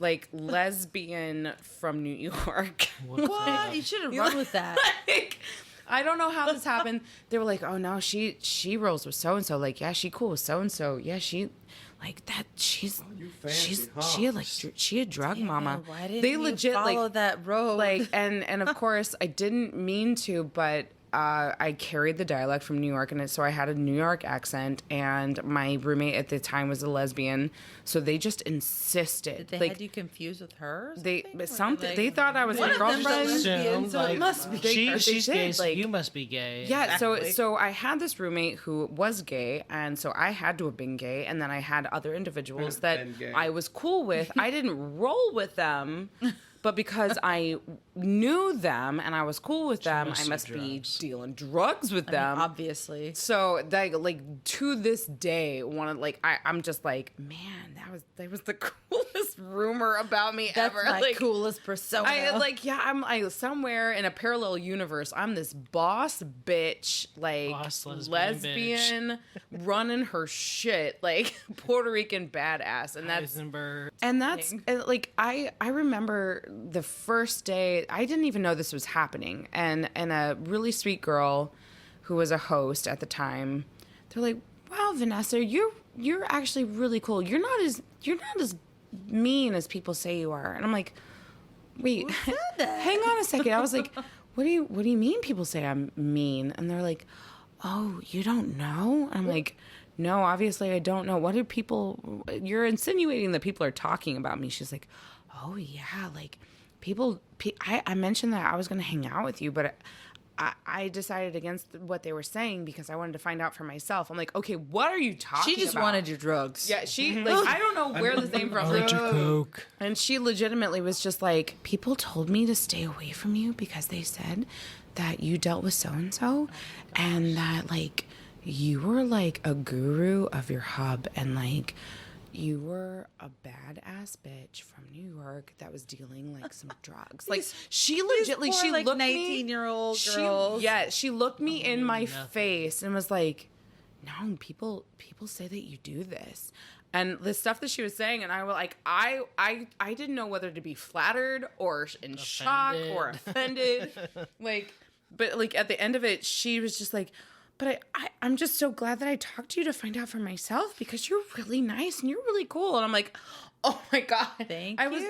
S4: like lesbian from New York.
S2: What? You should have run with that.
S4: Like, I don't know how this happened. They were like, "Oh no, she rolls with so and so. Like, yeah, she cool with so and so. Yeah, she like that. She's
S3: fancy, huh?
S4: she a drug mama.
S2: Why didn't
S4: they
S2: you
S4: legit
S2: follow
S4: like
S2: that road?
S4: like and of course I didn't mean to, but I carried the dialect from New York, and so I had a New York accent. And my roommate at the time was a lesbian, so they just insisted.
S2: they
S4: like
S2: had you confused with her. Or
S4: they
S2: Or
S4: something
S2: like,
S4: they thought I was
S2: one
S4: her
S2: of them's a
S4: girlfriend.
S2: lesbian, so it must be.
S5: She's
S4: they
S5: gay,
S4: did,
S5: so
S4: like-
S5: you must be gay.
S4: Yeah,
S2: Exactly.
S4: so I had this roommate who was gay, and so I had to have been gay, and then I had other individuals that
S3: Been gay.
S4: I was cool with. I didn't roll with them, but because I knew them and I was cool with them,
S5: must
S4: I
S5: do
S4: must be
S5: drugs.
S4: dealing drugs with
S2: I mean,
S4: them.
S2: obviously.
S4: So that like to this day, one of like I'm just like, man, that was the coolest rumor about me
S2: That's
S4: ever.
S2: my
S4: like,
S2: coolest persona.
S4: I'm somewhere in a parallel universe. I'm this boss bitch, like
S5: Boss
S4: lesbian running her shit, like Puerto Rican badass, and that's
S5: Heisenberg.
S4: like I remember the first day. I didn't even know this was happening, and a really sweet girl who was a host at the time. They're like, "Wow, Vanessa, you're actually really cool. You're not as mean as people say you are." And I'm like, "Wait, hang on a second." I was like, "What do you mean people say I'm mean?" And they're like, "Oh, you don't know?" And I'm like, "No, obviously I don't know. What do people? You're insinuating that people are talking about me." She's like, "Oh yeah, like I mentioned that I was going to hang out with you, but I decided against what they were saying because I wanted to find out for myself." I'm like, "Okay, what are you talking
S2: she just
S4: about?"
S2: wanted your drugs.
S4: Yeah, she like I don't know where this came from.
S5: I want your coke.
S4: And she legitimately was just like, "People told me to stay away from you because they said that you dealt with so and so, and that like you were like a guru of your hub, and like you were a badass bitch from New York that was dealing like some drugs." Like she legitly,
S2: poor,
S4: she
S2: like,
S4: looked
S2: 19-year-old
S4: me,
S2: girls.
S4: she looked me in my
S5: nothing.
S4: face and was like, "No, people say that you do this." And the stuff that she was saying, and I was like, I didn't know whether to be flattered or in shock or offended. Like, But like at the end of it, she was just like, but I'm just so glad that I talked to you to find out for myself because you're really nice and you're really cool. And I'm like, oh my God.
S2: Thank
S4: you.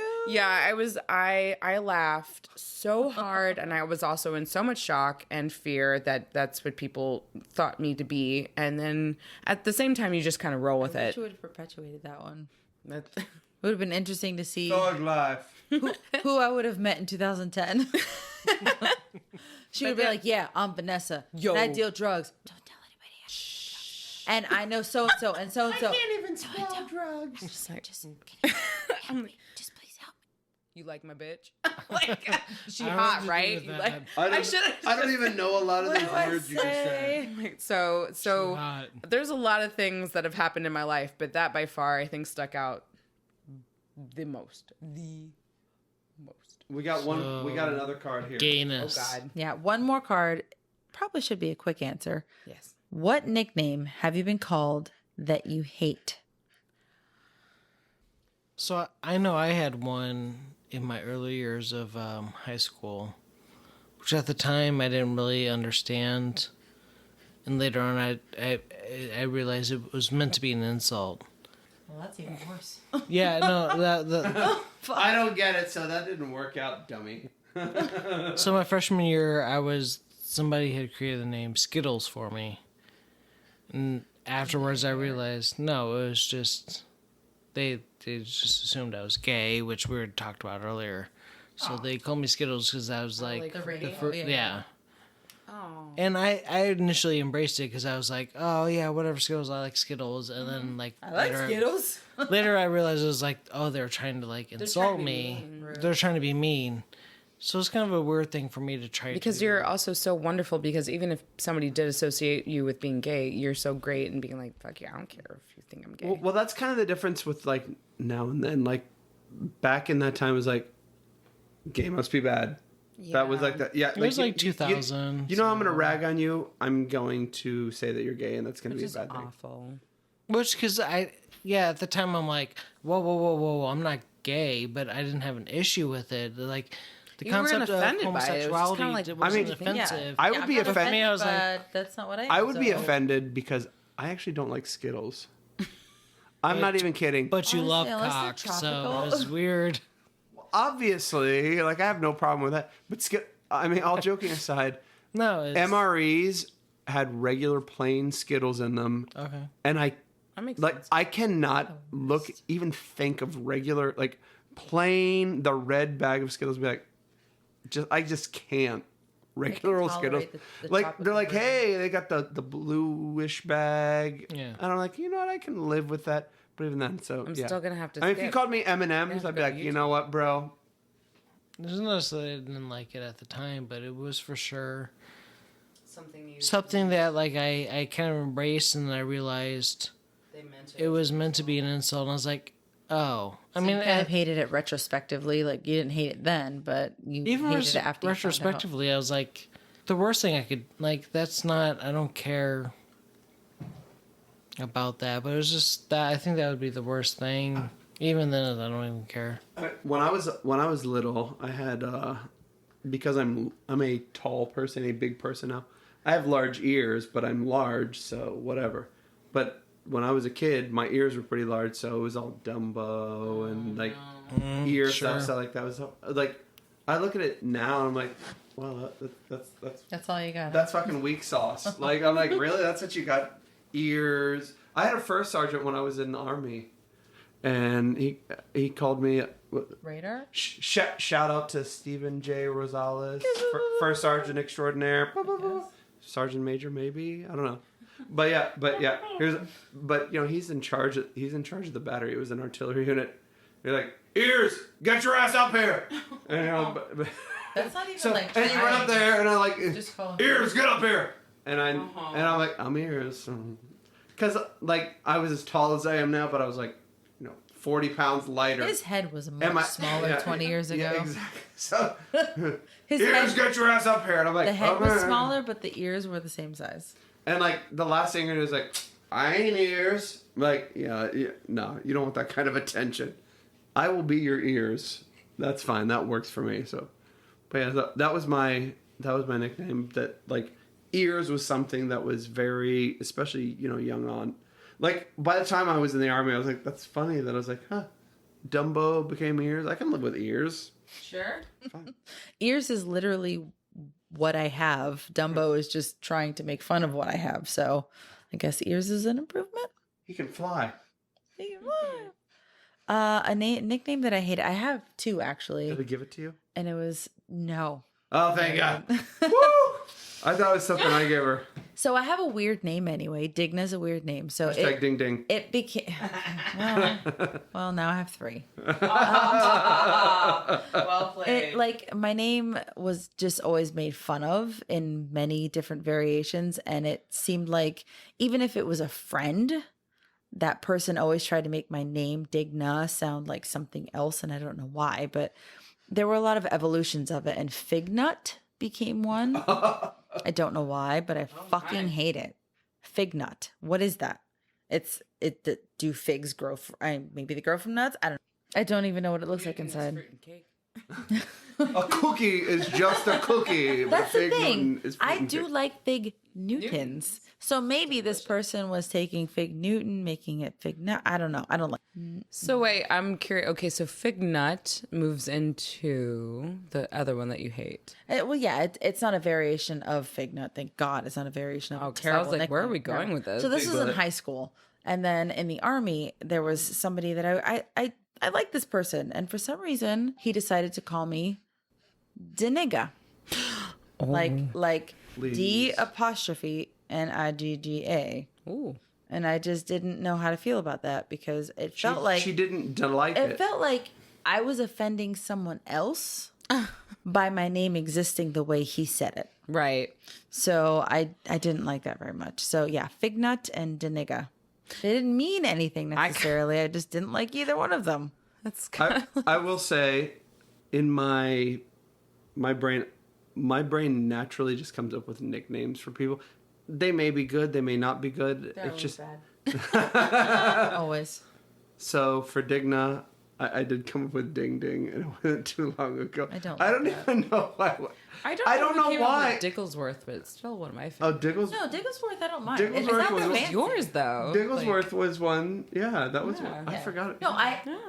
S4: I laughed so hard, and I was also in so much shock and fear that that's what people thought me to be. And then at the same time, you just kind of roll with it.
S2: You would have perpetuated that one.
S4: That,
S2: Would have been interesting to see
S3: Thug life.
S2: who I would have met in 2010. She would be like, yeah, I'm Vanessa.
S4: Yo.
S2: And I deal drugs. Don't tell anybody I deal drugs. And I know so-and-so and so-and-so.
S3: I can't even spell drugs.
S2: Just please help me.
S4: you like my bitch? Like, she hot, right? You like,
S3: I don't even know a lot of these words you can say.
S4: So
S5: hot.
S4: there's a lot of things that have happened in my life, but that by far I think stuck out the most.
S3: We got one. We got another card here.
S5: Gayness.
S4: Oh God.
S2: Yeah, one more card. Probably should be a quick answer.
S4: Yes.
S2: What nickname have you been called that you hate?
S5: So I know I had one in my early years of high school, which at the time I didn't really understand, and later on I realized it was meant to be an insult.
S2: Well, that's even worse.
S5: Yeah, no,
S3: I don't get it, so that didn't work out, dummy.
S5: So my freshman year, somebody had created the name Skittles for me, and afterwards I realized no, it was just they just assumed I was gay, which we had talked about earlier. So they called me Skittles because I was like
S2: the radio?
S5: yeah.
S4: Oh.
S5: And I initially embraced it because I was like, oh yeah, whatever, Skittles, I like Skittles. And then like
S2: I like Skittles.
S5: later I realized it was like, oh, they're trying to like insult me. They're trying to be mean. So it's kind of a weird thing for me to try
S4: Because
S5: to...
S4: you're also so wonderful, because even if somebody did associate you with being gay, you're so great and being like, fuck yeah, I don't care if you think I'm gay.
S3: Well, that's kind of the difference with like now and then. Like back in that time, it was like gay must be bad. Yeah. That was like that. Yeah,
S5: it was like 2000.
S3: You know, I'm gonna rag on you. I'm going to say that you're gay, and that's gonna be a bad thing.
S4: Awful.
S5: Which, because at the time I'm like, whoa, I'm not gay, but I didn't have an issue with it. Like, the
S4: You weren't
S5: concept of
S4: offended by it. It was just
S5: homosexuality
S4: kinda like-
S5: wasn't
S3: I mean,
S5: offensive.
S3: I would be
S2: I'm not
S3: offended.
S5: Me, I was like-
S2: but that's not what I am.
S3: I would be
S2: so-
S3: offended because I actually don't like Skittles. I'm not even kidding.
S5: But you
S2: Honestly,
S5: love
S2: unless they're
S5: cock, so
S2: tropical.
S5: it's weird.
S3: Obviously, like I have no problem with that. But I mean, all joking aside,
S5: No, it's...
S3: MREs had regular plain Skittles in them,
S5: Okay.
S3: and
S4: That makes
S3: like
S4: sense.
S3: I cannot even think of regular like plain the red bag of Skittles. Be like, I just can't. Regular old Skittles,
S2: tolerate the
S3: like
S2: tropical
S3: they're like,
S2: version.
S3: hey, they got the bluish bag,
S5: Yeah.
S3: and I'm like, you know what, I can live with that. But even then, so
S4: I'm
S3: yeah.
S4: still gonna have to
S3: I mean, if you
S4: skip.
S3: called me M&M's,
S4: Yeah,
S3: I'd be
S4: go
S3: like,
S4: to
S3: you know what, bro?
S5: There's no that I didn't like it at the time, but it was for sure
S4: Something
S5: that like I kind of embraced, and then I realized
S4: they meant
S5: it was meant to be an insult, and I was like, oh. I mean,
S2: You kind of hated it retrospectively. Like, you didn't hate it then, but you
S5: even
S2: hated it after you found out.
S5: retrospectively, I was like, the worst thing I could, like, that's not, I don't care about that, but it was just that, I think that would be the worst thing. Even then, I don't even care.
S3: When I was little, I had because I'm a tall person, a big person now. I have large ears, but I'm large, so whatever. But when I was a kid, my ears were pretty large, so it was all Dumbo and like ear stuff. So like that was like I look at it now and I'm like, well,
S2: That's all you got.
S3: that's fucking weak sauce. Like I'm like, really? That's what you got? Ears. I had a first sergeant when I was in the army, and he called me.
S2: Radar?
S3: Shout out to Stephen J. Rosales, first sergeant extraordinaire, sergeant major maybe, I don't know, but yeah. But you know he's in charge of the battery. It was an artillery unit. You're like, ears, get your ass up here, and you know.
S2: That's not even
S3: So
S2: like.
S3: and you run up there, and I'm like,
S2: Just call him
S3: ears, get up here, and I'm like, I'm ears, because like I was as tall as I am now, but I was like, 40 pounds lighter.
S2: His head was much smaller 20 years ago.
S3: Yeah, exactly. So,
S2: His
S3: ears,
S2: head,
S3: get your ass up here. And I'm like,
S2: the head
S3: "Oh,
S2: was
S3: man."
S2: smaller, but the ears were the same size.
S3: And like, the last thing is like, I ain't ears. Like, yeah, no, you don't want that kind of attention. I will be your ears. That's fine. That works for me. So, but yeah, that was my That was my nickname. That like ears was something that was very, especially young on. Like by the time I was in the army, I was like, that's funny that I was like, huh, Dumbo became ears. I can live with ears.
S2: Sure.
S3: Fine.
S2: Ears is literally what I have. Dumbo is just trying to make fun of what I have. So I guess ears is an improvement.
S3: He can fly.
S2: Nickname that I hate. I have two actually,
S3: Did I give it to you?
S2: and it was no.
S3: Oh, thank God. Woo! I thought it was something I gave her.
S2: So I have a weird name anyway. Digna's a weird name. So
S3: Hashtag ding ding.
S2: it became well, now I have three.
S4: Well played.
S2: My name was just always made fun of in many different variations, and it seemed like even if it was a friend, that person always tried to make my name Digna sound like something else, and I don't know why, but there were a lot of evolutions of it, and Fignut became one. I don't know why, but I fucking hate it. Fignut. What is that? Do figs grow maybe they grow from nuts? I don't even know what it looks like inside.
S4: Fruit and cake.
S3: A cookie is just a cookie. but a
S2: That's the
S3: fig
S2: thing.
S3: Newton is fruit
S2: I
S3: and
S2: do
S3: cake.
S2: like fig Newtons. So maybe this person was taking fig Newton, making it fig nut. I don't know. I don't like.
S4: So wait, I'm curious. Okay, so fig nut moves into the other one that you hate.
S2: It's not a variation of fig nut. Thank God, it's not a variation of.
S4: Oh,
S2: A
S4: 'cause I
S2: terrible
S4: was like, where are
S2: nickname.
S4: we going
S2: No.
S4: with this?
S2: So this
S3: Big
S2: was in
S3: butt.
S2: high school, and then in the army, there was somebody that I like this person, and for some reason, he decided to call me Deniga, like
S3: Please.
S2: D apostrophe Nigga.
S4: Ooh.
S2: And I just didn't know how to feel about that because it felt like
S3: she didn't like
S2: it
S3: it.
S2: felt like I was offending someone else by my name existing the way he said it.
S4: Right.
S2: So I didn't like that very much. So yeah, Fignut and Deniga. They didn't mean anything necessarily. I just didn't like either one of them.
S4: That's kind of
S3: I will say, in my brain naturally just comes up with nicknames for people. They may be good, they may not be good. It's just
S2: bad. Always.
S3: so for Digna, I did come up with Ding Ding, and it wasn't too long ago.
S2: I don't
S3: I
S2: like
S3: don't
S2: that.
S3: even know why.
S4: I
S3: I don't know why.
S4: Dicklesworth, but it's still one of my
S3: Oh,
S4: favorites.
S3: Diggles.
S2: No, Digglesworth, I don't mind.
S3: Digglesworth
S2: It's not
S3: was-
S2: that
S3: was
S2: fancy.
S4: Yours though.
S3: Digglesworth was one. Yeah, that was
S4: Yeah.
S3: one. I forgot it.
S2: No,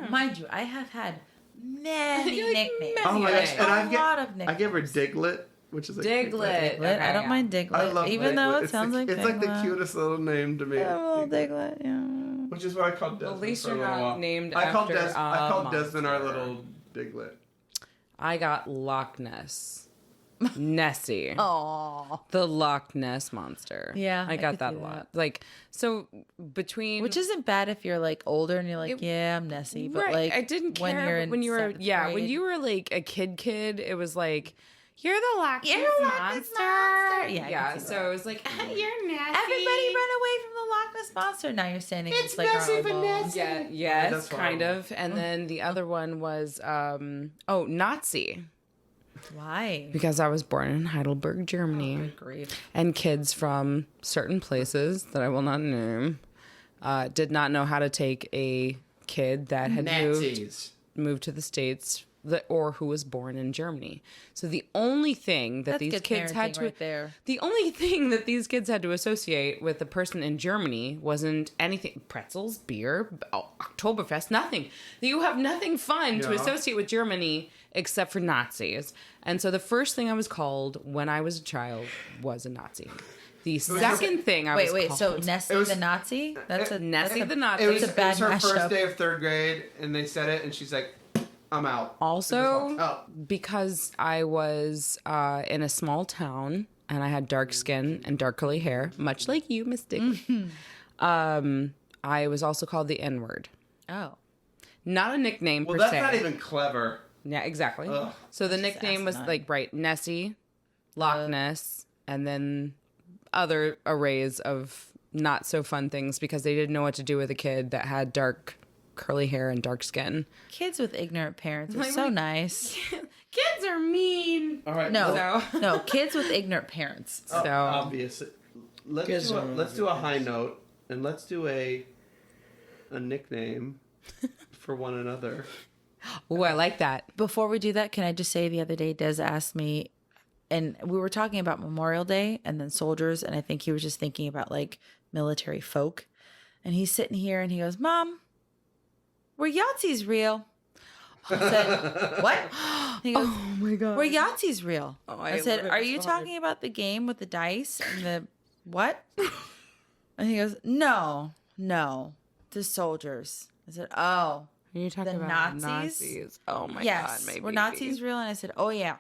S2: mind you, I have had many nicknames.
S3: Oh my gosh! And
S2: A lot of
S3: I gave her
S2: nicknames.
S3: Diglet, which is like
S4: Diglett.
S2: Diglett. I don't
S4: Okay,
S2: mind Diglett.
S3: I love
S2: even
S3: Diglett.
S2: though it
S3: It's
S2: sounds like
S3: it's like the
S2: Diglett.
S3: cutest little name to me.
S2: Yeah, well, Diglett, yeah.
S3: Which is what I called Desmond.
S4: At least
S3: for a
S4: you're
S3: little
S4: not
S3: while.
S4: named
S3: I called
S4: after
S3: I called
S4: a
S3: Desmond our
S4: monster.
S3: little Diglet.
S4: I got Loch Ness. Nessie.
S2: Aw.
S4: The Loch Ness monster.
S2: Yeah,
S4: I
S2: I
S4: got
S2: could
S4: that
S2: see
S4: a lot.
S2: that.
S4: Like, so between.
S2: Which isn't bad if you're like older and you're like, yeah, I'm Nessie. But
S4: right.
S2: like,
S4: I didn't care.
S2: when you're
S4: but
S2: in
S4: when you were,
S2: seventh
S4: yeah, when
S2: grade-
S4: you were like a kid, it was like, you're the Loch Ness
S2: You're the Loch Ness
S4: monster.
S2: monster. Yeah, I
S4: Yeah.
S2: can see
S4: So it was like, you're Nessie.
S2: everybody run away from the Loch Ness monster. Now you're standing in playground balls.
S4: Yeah. Yes.
S3: that's
S4: Kind
S3: horrible.
S4: of. And then the other one was, Nazi.
S2: Why?
S4: Because I was born in Heidelberg, Germany.
S2: Good grief.
S4: And kids from certain places that I will not name did not know how to take a kid that had moved to the States or who was born in Germany. So the only thing that
S2: That's
S4: these
S2: good
S4: kids had
S2: parenting
S4: to
S2: right there.
S4: the only thing that these kids had to associate with the person in Germany wasn't anything pretzels, beer, Oktoberfest, nothing. You have nothing fun to
S3: Yeah.
S4: associate with Germany except for Nazis. And so the first thing I was called when I was a child was a Nazi. The second thing I was
S2: Wait,
S4: called...
S2: so Nessie
S3: It was-
S2: the Nazi? That's a
S4: Nessie
S2: that's
S4: the
S2: a-
S4: Nazi.
S3: It was,
S2: It's a bad
S3: it was her
S2: mashup.
S3: first day of third grade, and they said it, and she's like, "I'm out."
S4: Also,
S3: Oh.
S4: because I was in a small town and I had dark skin and dark curly hair, much like you, Miss Digley, I was also called the N-word.
S2: Oh.
S4: Not a nickname
S3: Well,
S4: per
S3: that's
S4: se.
S3: not even clever.
S4: Yeah, exactly.
S3: Ugh.
S4: So the nickname was
S2: asinine.
S4: like, right, Nessie, Loch Ness, and then other arrays of not so fun things because they didn't know what to do with a kid that had dark curly hair and dark skin.
S2: Kids with ignorant parents are
S4: Like,
S2: so
S4: we-
S2: nice.
S4: Kids are mean.
S3: All right.
S2: No,
S4: So-
S2: no, kids with ignorant parents.
S3: Oh,
S4: So-
S3: obviously, let's
S5: Guys
S3: do
S5: don't
S3: let's do a high note, and let's do a nickname for one another.
S4: Ooh, I like that.
S2: Before we do that, can I just say the other day Des asked me and we were talking about Memorial Day and then soldiers, and I think he was just thinking about like military folk. And he's sitting here and he goes, "Mom, were Yahtzees real?" I said, "What?" He goes,
S4: Oh my god.
S2: "Were Yahtzees real?"
S4: Oh,
S2: I
S4: I
S2: said,
S4: love it
S2: "Are you
S4: so hard.
S2: talking about the game with the dice and the what?" And he goes, "No, the soldiers." I said, "Oh,
S4: Are you talking
S2: the
S4: about
S2: Nazis?
S4: Oh my
S2: yes,
S4: god, maybe.
S2: were Nazis real?" And I said, "Oh yeah,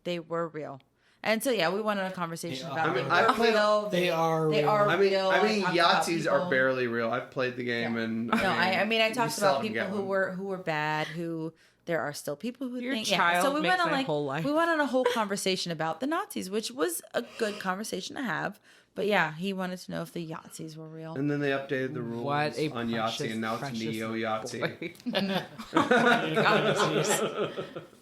S2: they were real." And so yeah, we went on a conversation
S5: They
S2: about
S5: are.
S2: they
S3: I mean, I
S2: were
S3: played-
S2: real.
S5: They are
S2: They
S5: real.
S2: are
S3: I mean,
S2: real.
S3: I
S2: talked about
S3: Yahtzees
S2: people-
S3: are barely real. I've played the game, and
S2: No, I
S3: we
S2: talked about
S3: seldom
S2: people
S3: get
S2: who
S3: one.
S2: were bad, who there are still people who
S4: Your
S2: think
S4: child
S2: So we
S4: makes
S2: went on
S4: my
S2: like
S4: whole life.
S2: we went on a whole conversation about the Nazis, which was a good conversation to have. But yeah, he wanted to know if the Yahtzees were real.
S3: And then they updated the rules
S4: What a
S3: on Yahtzee, and now it's
S4: precious
S3: Neo Yahtzee.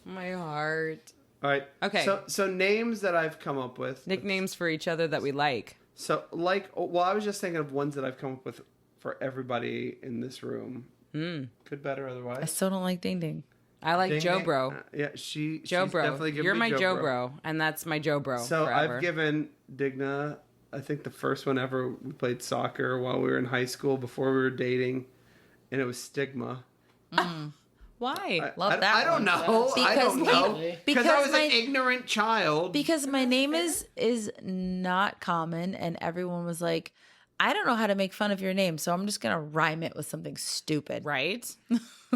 S4: My heart.
S3: All right.
S4: Okay.
S3: So names that I've come up with.
S4: Nicknames for each other that we like.
S3: So well, I was just thinking of ones that I've come up with for everybody in this room. Good, bad, or
S2: I
S3: otherwise.
S2: still don't like Ding Ding.
S4: I like
S3: Ding
S4: Joe
S3: Ding.
S4: Bro.
S3: Yeah, she's
S4: Joe Bro.
S3: definitely given
S4: You're
S3: me
S4: my Joe Bro, and that's my Joe Bro.
S3: So
S4: forever.
S3: I've given Digna, I think the first one ever we played soccer while we were in high school before we were dating, and it was Stigma.
S4: Why?
S2: Love that
S3: I don't
S2: one.
S3: know. I don't know. Because I
S2: because
S3: was
S2: my-
S3: an ignorant child.
S2: Because my name is not common, and everyone was like, "I don't know how to make fun of your name, so I'm just gonna rhyme it with something stupid."
S4: Right?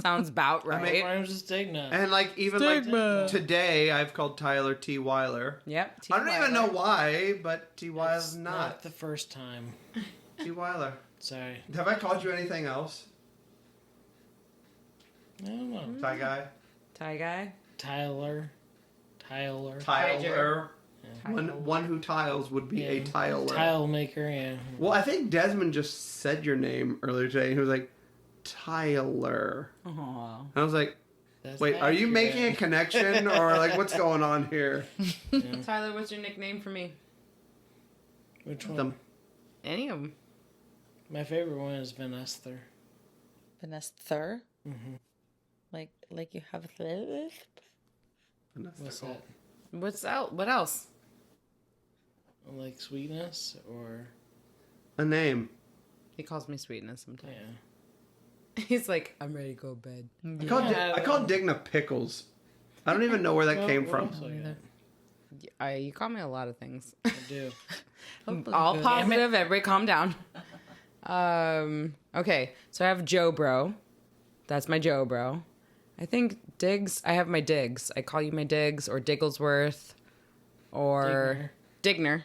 S4: Sounds about right.
S5: Rhymes with Stigma.
S3: And like even
S4: Stigma.
S3: like today, I've called Tyler T. Weiler.
S4: Yep.
S3: I don't even know why, but T. Weiler's
S5: It's
S3: not.
S5: the first time.
S3: T. Weiler.
S5: Sorry.
S3: Have I called you anything else?
S5: I don't know.
S3: Ty guy.
S4: Tie guy.
S5: Tyler.
S3: Tiler. One who tiles would be a
S5: Yeah.
S3: tiler.
S5: Tile maker, yeah.
S3: Well, I think Desmond just said your name earlier today. And he was like, Tyler.
S4: Aw.
S3: And I was like,
S5: That's
S3: wait, are you
S5: accurate.
S3: making a connection or like what's going on here?
S4: Tyler, what's your nickname for me?
S5: Which one?
S3: Them.
S4: Any of them.
S5: My favorite one is Vanessa.
S2: Vanessa Thur.
S5: Mm-hmm.
S2: Like you have this.
S5: What's that?
S4: What's out? What else?
S5: Like sweetness or
S3: A name.
S4: He calls me sweetness sometimes.
S5: yeah.
S4: He's like, I'm ready to go to bed.
S3: I called Digna Pickles. I don't even know where that
S5: Well,
S3: came
S5: what
S3: from.
S5: else I got?
S4: You call me a lot of things.
S5: I do.
S4: All positive. Everybody calm down. Okay, so I have Joe Bro. That's my Joe Bro. I think Diggs. I have my Diggs. I call you my Diggs or Digglesworth or Digner.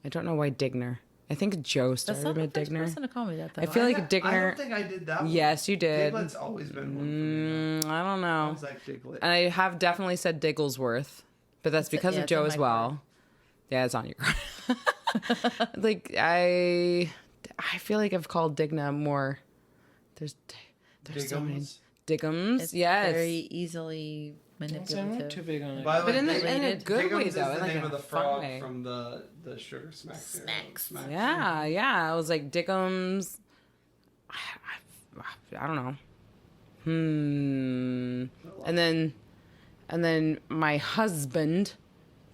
S4: I don't know why Digner. I think Joe
S2: That's
S4: started
S2: not the
S4: with
S2: first
S4: Digner.
S2: person to call me that. Though.
S4: I feel like
S3: I
S4: Digner.
S3: don't think I did that one.
S4: Yes, you did.
S3: Diglet's always been one for me.
S4: I don't
S3: I
S4: know.
S3: was like Diglet.
S4: And I have definitely said Digglesworth, but that's because
S2: yeah,
S4: of
S2: it's on
S4: Joe
S2: my
S4: as well. Yeah, it's on your card. Like I feel like I've called Digna more. There's so many
S3: Diggums.
S4: Diggums.
S2: It's
S4: yes.
S2: very easily
S5: I'm not too
S2: manipulative.
S5: big on it.
S3: By the
S4: But
S3: way,
S4: in a
S2: Related.
S4: good way
S3: Diggums
S4: though.
S3: is
S4: in
S3: the
S4: like
S3: name
S4: a
S3: of the
S4: fun
S3: frog
S4: way.
S3: from the Sugar Smack.
S2: Smacks.
S4: Yeah. I was like Dickums. I don't know. And then my husband,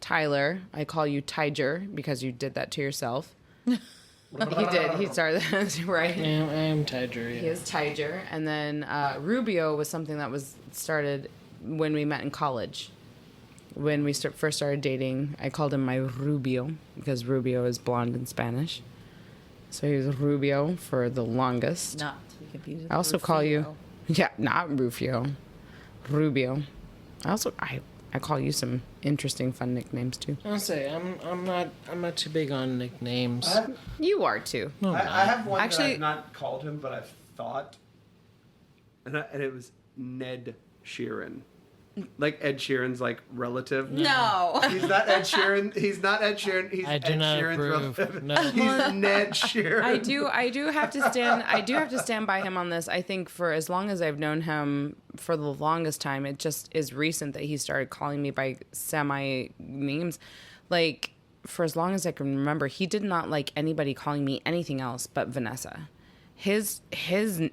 S4: Tyler. I call you Tiger because you did that to yourself. He did. He started that, right?
S5: I am Tiger, yeah.
S4: He is Tiger. And then Rubio was something that was started when we met in college. When we first started dating, I called him my Rubio because Rubio is blonde in Spanish. So he was Rubio for the longest.
S2: Not to be confused. With
S4: I also call you,
S2: Rufio.
S4: yeah, not Rufio, Rubio. I call you some interesting, fun nicknames too.
S5: I'll say I'm not too big on nicknames.
S4: You are too.
S5: No,
S3: I have one
S4: Actually-
S3: that I've not called him, but I've thought, and it was Ned Sheeran, like Ed Sheeran's like relative.
S4: No.
S3: He's not Ed Sheeran. He's not Ed Sheeran. He's
S5: I do
S3: Ed
S5: not
S3: Sheeran's
S5: approve.
S3: relative.
S5: No.
S3: He's Ned Sheeran.
S4: I do have to stand by him on this. I think for as long as I've known him, for the longest time, it just is recent that he started calling me by semi names. Like for as long as I can remember, he did not like anybody calling me anything else but Vanessa. His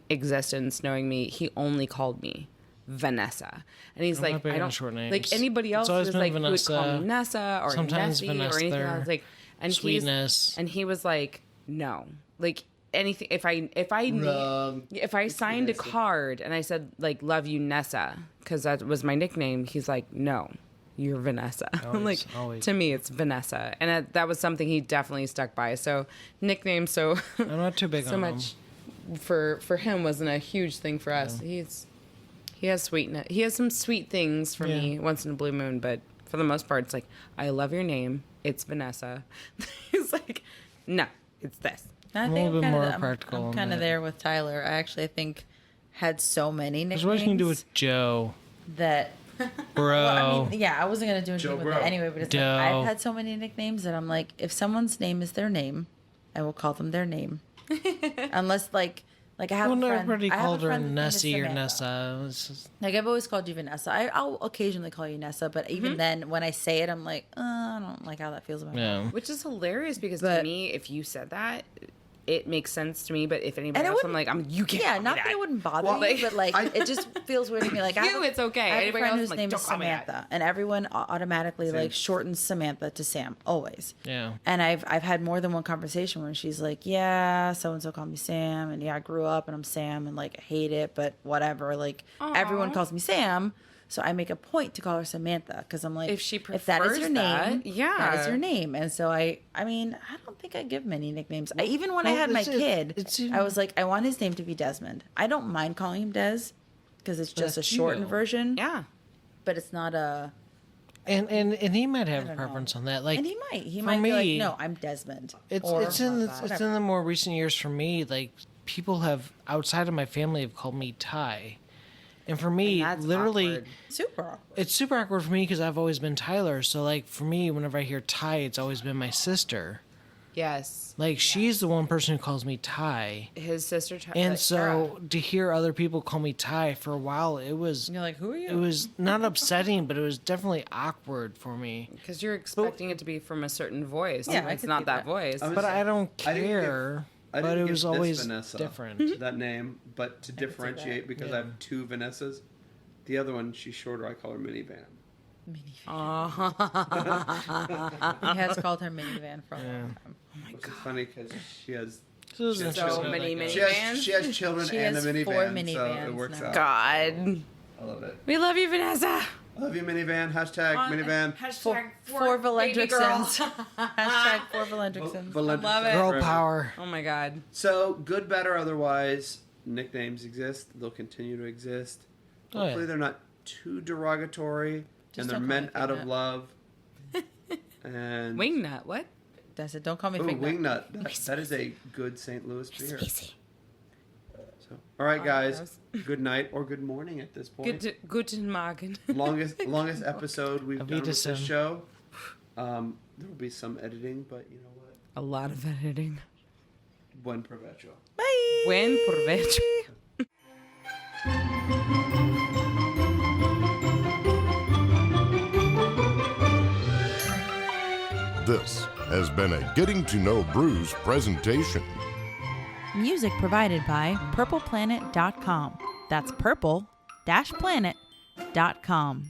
S4: existence, knowing me, he only called me Vanessa. And he's
S5: I'm
S4: like,
S5: not big
S4: I
S5: on
S4: don't
S5: short names.
S4: like anybody else
S5: It's always
S4: was
S5: been
S4: like who would call
S5: Vanessa,
S4: me Nessa or
S5: sometimes
S4: Nessie or
S5: Vanessa,
S4: anything. I was like, and
S5: Sweetness.
S4: and he was like, no, like anything. If I signed a card and I said like love you Nessa because that was my nickname, he's like, no, you're Vanessa. I'm like,
S5: always.
S4: to me, it's Vanessa, and that was something he definitely stuck by. So nicknames, so
S5: I'm not too big
S4: so
S5: on
S4: much for him wasn't a huge thing for us. He has sweetness. He has some sweet things for me once in a blue moon, but for the most part, it's like, I love your name. It's Vanessa. He's like, no, it's this.
S2: I
S5: I'm a
S2: think
S5: little bit
S2: I'm
S5: more
S2: kinda,
S5: practical
S2: I'm
S5: on
S2: kind of
S5: that.
S2: there with Tyler. I actually think had so many nicknames.
S5: Because what can you do with Joe?
S2: that?
S5: Bro.
S2: Well, I mean, yeah, I wasn't gonna do anything
S3: Joe
S2: with
S3: Bro.
S2: it anyway. But it's like,
S5: Joe.
S2: I've had so many nicknames that I'm like, if someone's name is their name, I will call them their name, unless like I have
S5: Well,
S2: a friend.
S5: everybody
S2: I have a
S5: called her
S2: friend whose name is
S5: Nessie or
S2: Samantha.
S5: Nessa. It's just,
S2: Like I've always called you Vanessa. I'll occasionally call you Nessa, but even then, when I say it, I'm like, I don't like how that feels about me.
S5: yeah.
S4: Which is hilarious because to
S2: But-
S4: me, if you said that, it makes sense to me. But if anybody
S2: And it
S4: else, I'm
S2: wouldn't-
S4: like, you can't.
S2: Yeah,
S4: call me
S2: not that it wouldn't bother
S3: Well,
S2: me, but like it just feels weird to me. Like I have
S4: You,
S2: a-
S4: it's okay.
S2: I have a
S4: Anybody
S2: friend
S4: else,
S2: whose
S4: like,
S2: name
S4: don't
S2: is
S4: call me that.
S2: Samantha, and everyone automatically like shortens Samantha to Sam always.
S5: Yeah.
S2: And I've had more than one conversation where she's like, yeah, so and so called me Sam, and yeah, I grew up and I'm Sam, and like I hate it, but whatever. Like everyone calls me Sam, so I make a point to call her Samantha because I'm like,
S4: If she
S2: if that is
S4: prefers
S2: your name,
S4: that, yeah.
S2: that is your name. And so I mean, I don't think I give many nicknames. Even when I
S5: Well,
S2: had my
S5: it's
S2: kid,
S5: even-
S2: I was like, I want his name to be Desmond. I don't mind calling him Des because it's just a
S5: That's
S2: shortened
S5: cute.
S2: version.
S4: Yeah.
S2: But it's not a.
S5: And he might have a
S2: don't
S5: preference
S2: know.
S5: on that. Like,
S2: And he
S5: for
S2: might be like,
S5: me,
S2: no, I'm Desmond.
S5: It's
S2: Or
S5: it's in the,
S2: whatever.
S5: it's in the more recent years for me. Like people have outside of my family have called me Ty, and for me,
S4: And that's
S5: literally,
S4: awkward.
S2: Super awkward.
S5: it's super awkward for me because I've always been Tyler. So like for me, whenever I hear Ty, it's always been my sister.
S4: Yes.
S5: Like she's the one person who calls me Ty,
S4: His sister.
S5: and so to hear other people call me Ty for a while, it was
S2: You're like, who are you?
S5: it was not upsetting, but it was definitely awkward for me.
S4: Because you're expecting it to be from a certain voice.
S2: Yeah,
S4: and
S2: I
S4: it's
S2: could
S4: not
S2: see
S4: that
S2: that.
S4: voice.
S3: I'm
S5: But I don't
S3: I didn't give-
S5: care.
S3: I
S5: But
S3: didn't
S5: it
S3: give
S5: was
S3: this
S5: always
S3: Vanessa
S5: different.
S3: that name, but to differentiate because I have two Vanessas. The other one, she's shorter. I call her Minivan.
S2: He has called her minivan for a long time.
S3: Which is funny because she has
S5: So, it was
S3: So
S5: interesting
S4: many
S5: like that.
S4: minivans.
S3: she has children
S2: She
S3: and
S2: has
S3: a minivan,
S2: 4
S3: so it
S2: minivans
S3: works
S2: now.
S3: out.
S4: God.
S3: I love it.
S4: We love you, Vanessa.
S3: I love you, minivan. Hashtag minivan.
S4: Hashtag
S2: Four
S4: baby girl.
S2: Valendricksons. Hashtag 4 Valendricksons.
S4: love it.
S5: Girl power.
S4: Oh my God.
S3: So, good, bad, or otherwise, nicknames exist. They'll continue to exist.
S5: Oh, yeah.
S3: Hopefully, they're not too derogatory
S2: Just
S3: and they're
S2: don't call
S3: meant
S2: me
S3: out of
S2: Wingnut.
S3: love. And
S4: Wingnut. What?
S2: That's it. Don't call me
S3: Ooh,
S2: Wingnut.
S3: Wingnut. That is a good St. Louis beer.
S4: Easy.
S3: So, all right, guys.
S4: gross.
S3: Good night or good morning at this point.
S4: Guten Morgen.
S3: longest episode we've done with this
S5: Wiedersehen.
S3: show. There will be some editing, but you know what?
S4: A lot of editing.
S3: Buen provecho.
S2: Bye.
S4: Buen provecho.
S6: This has been a Getting to Know Brews presentation.
S2: Music provided by purpleplanet.com. That's purple-planet.com.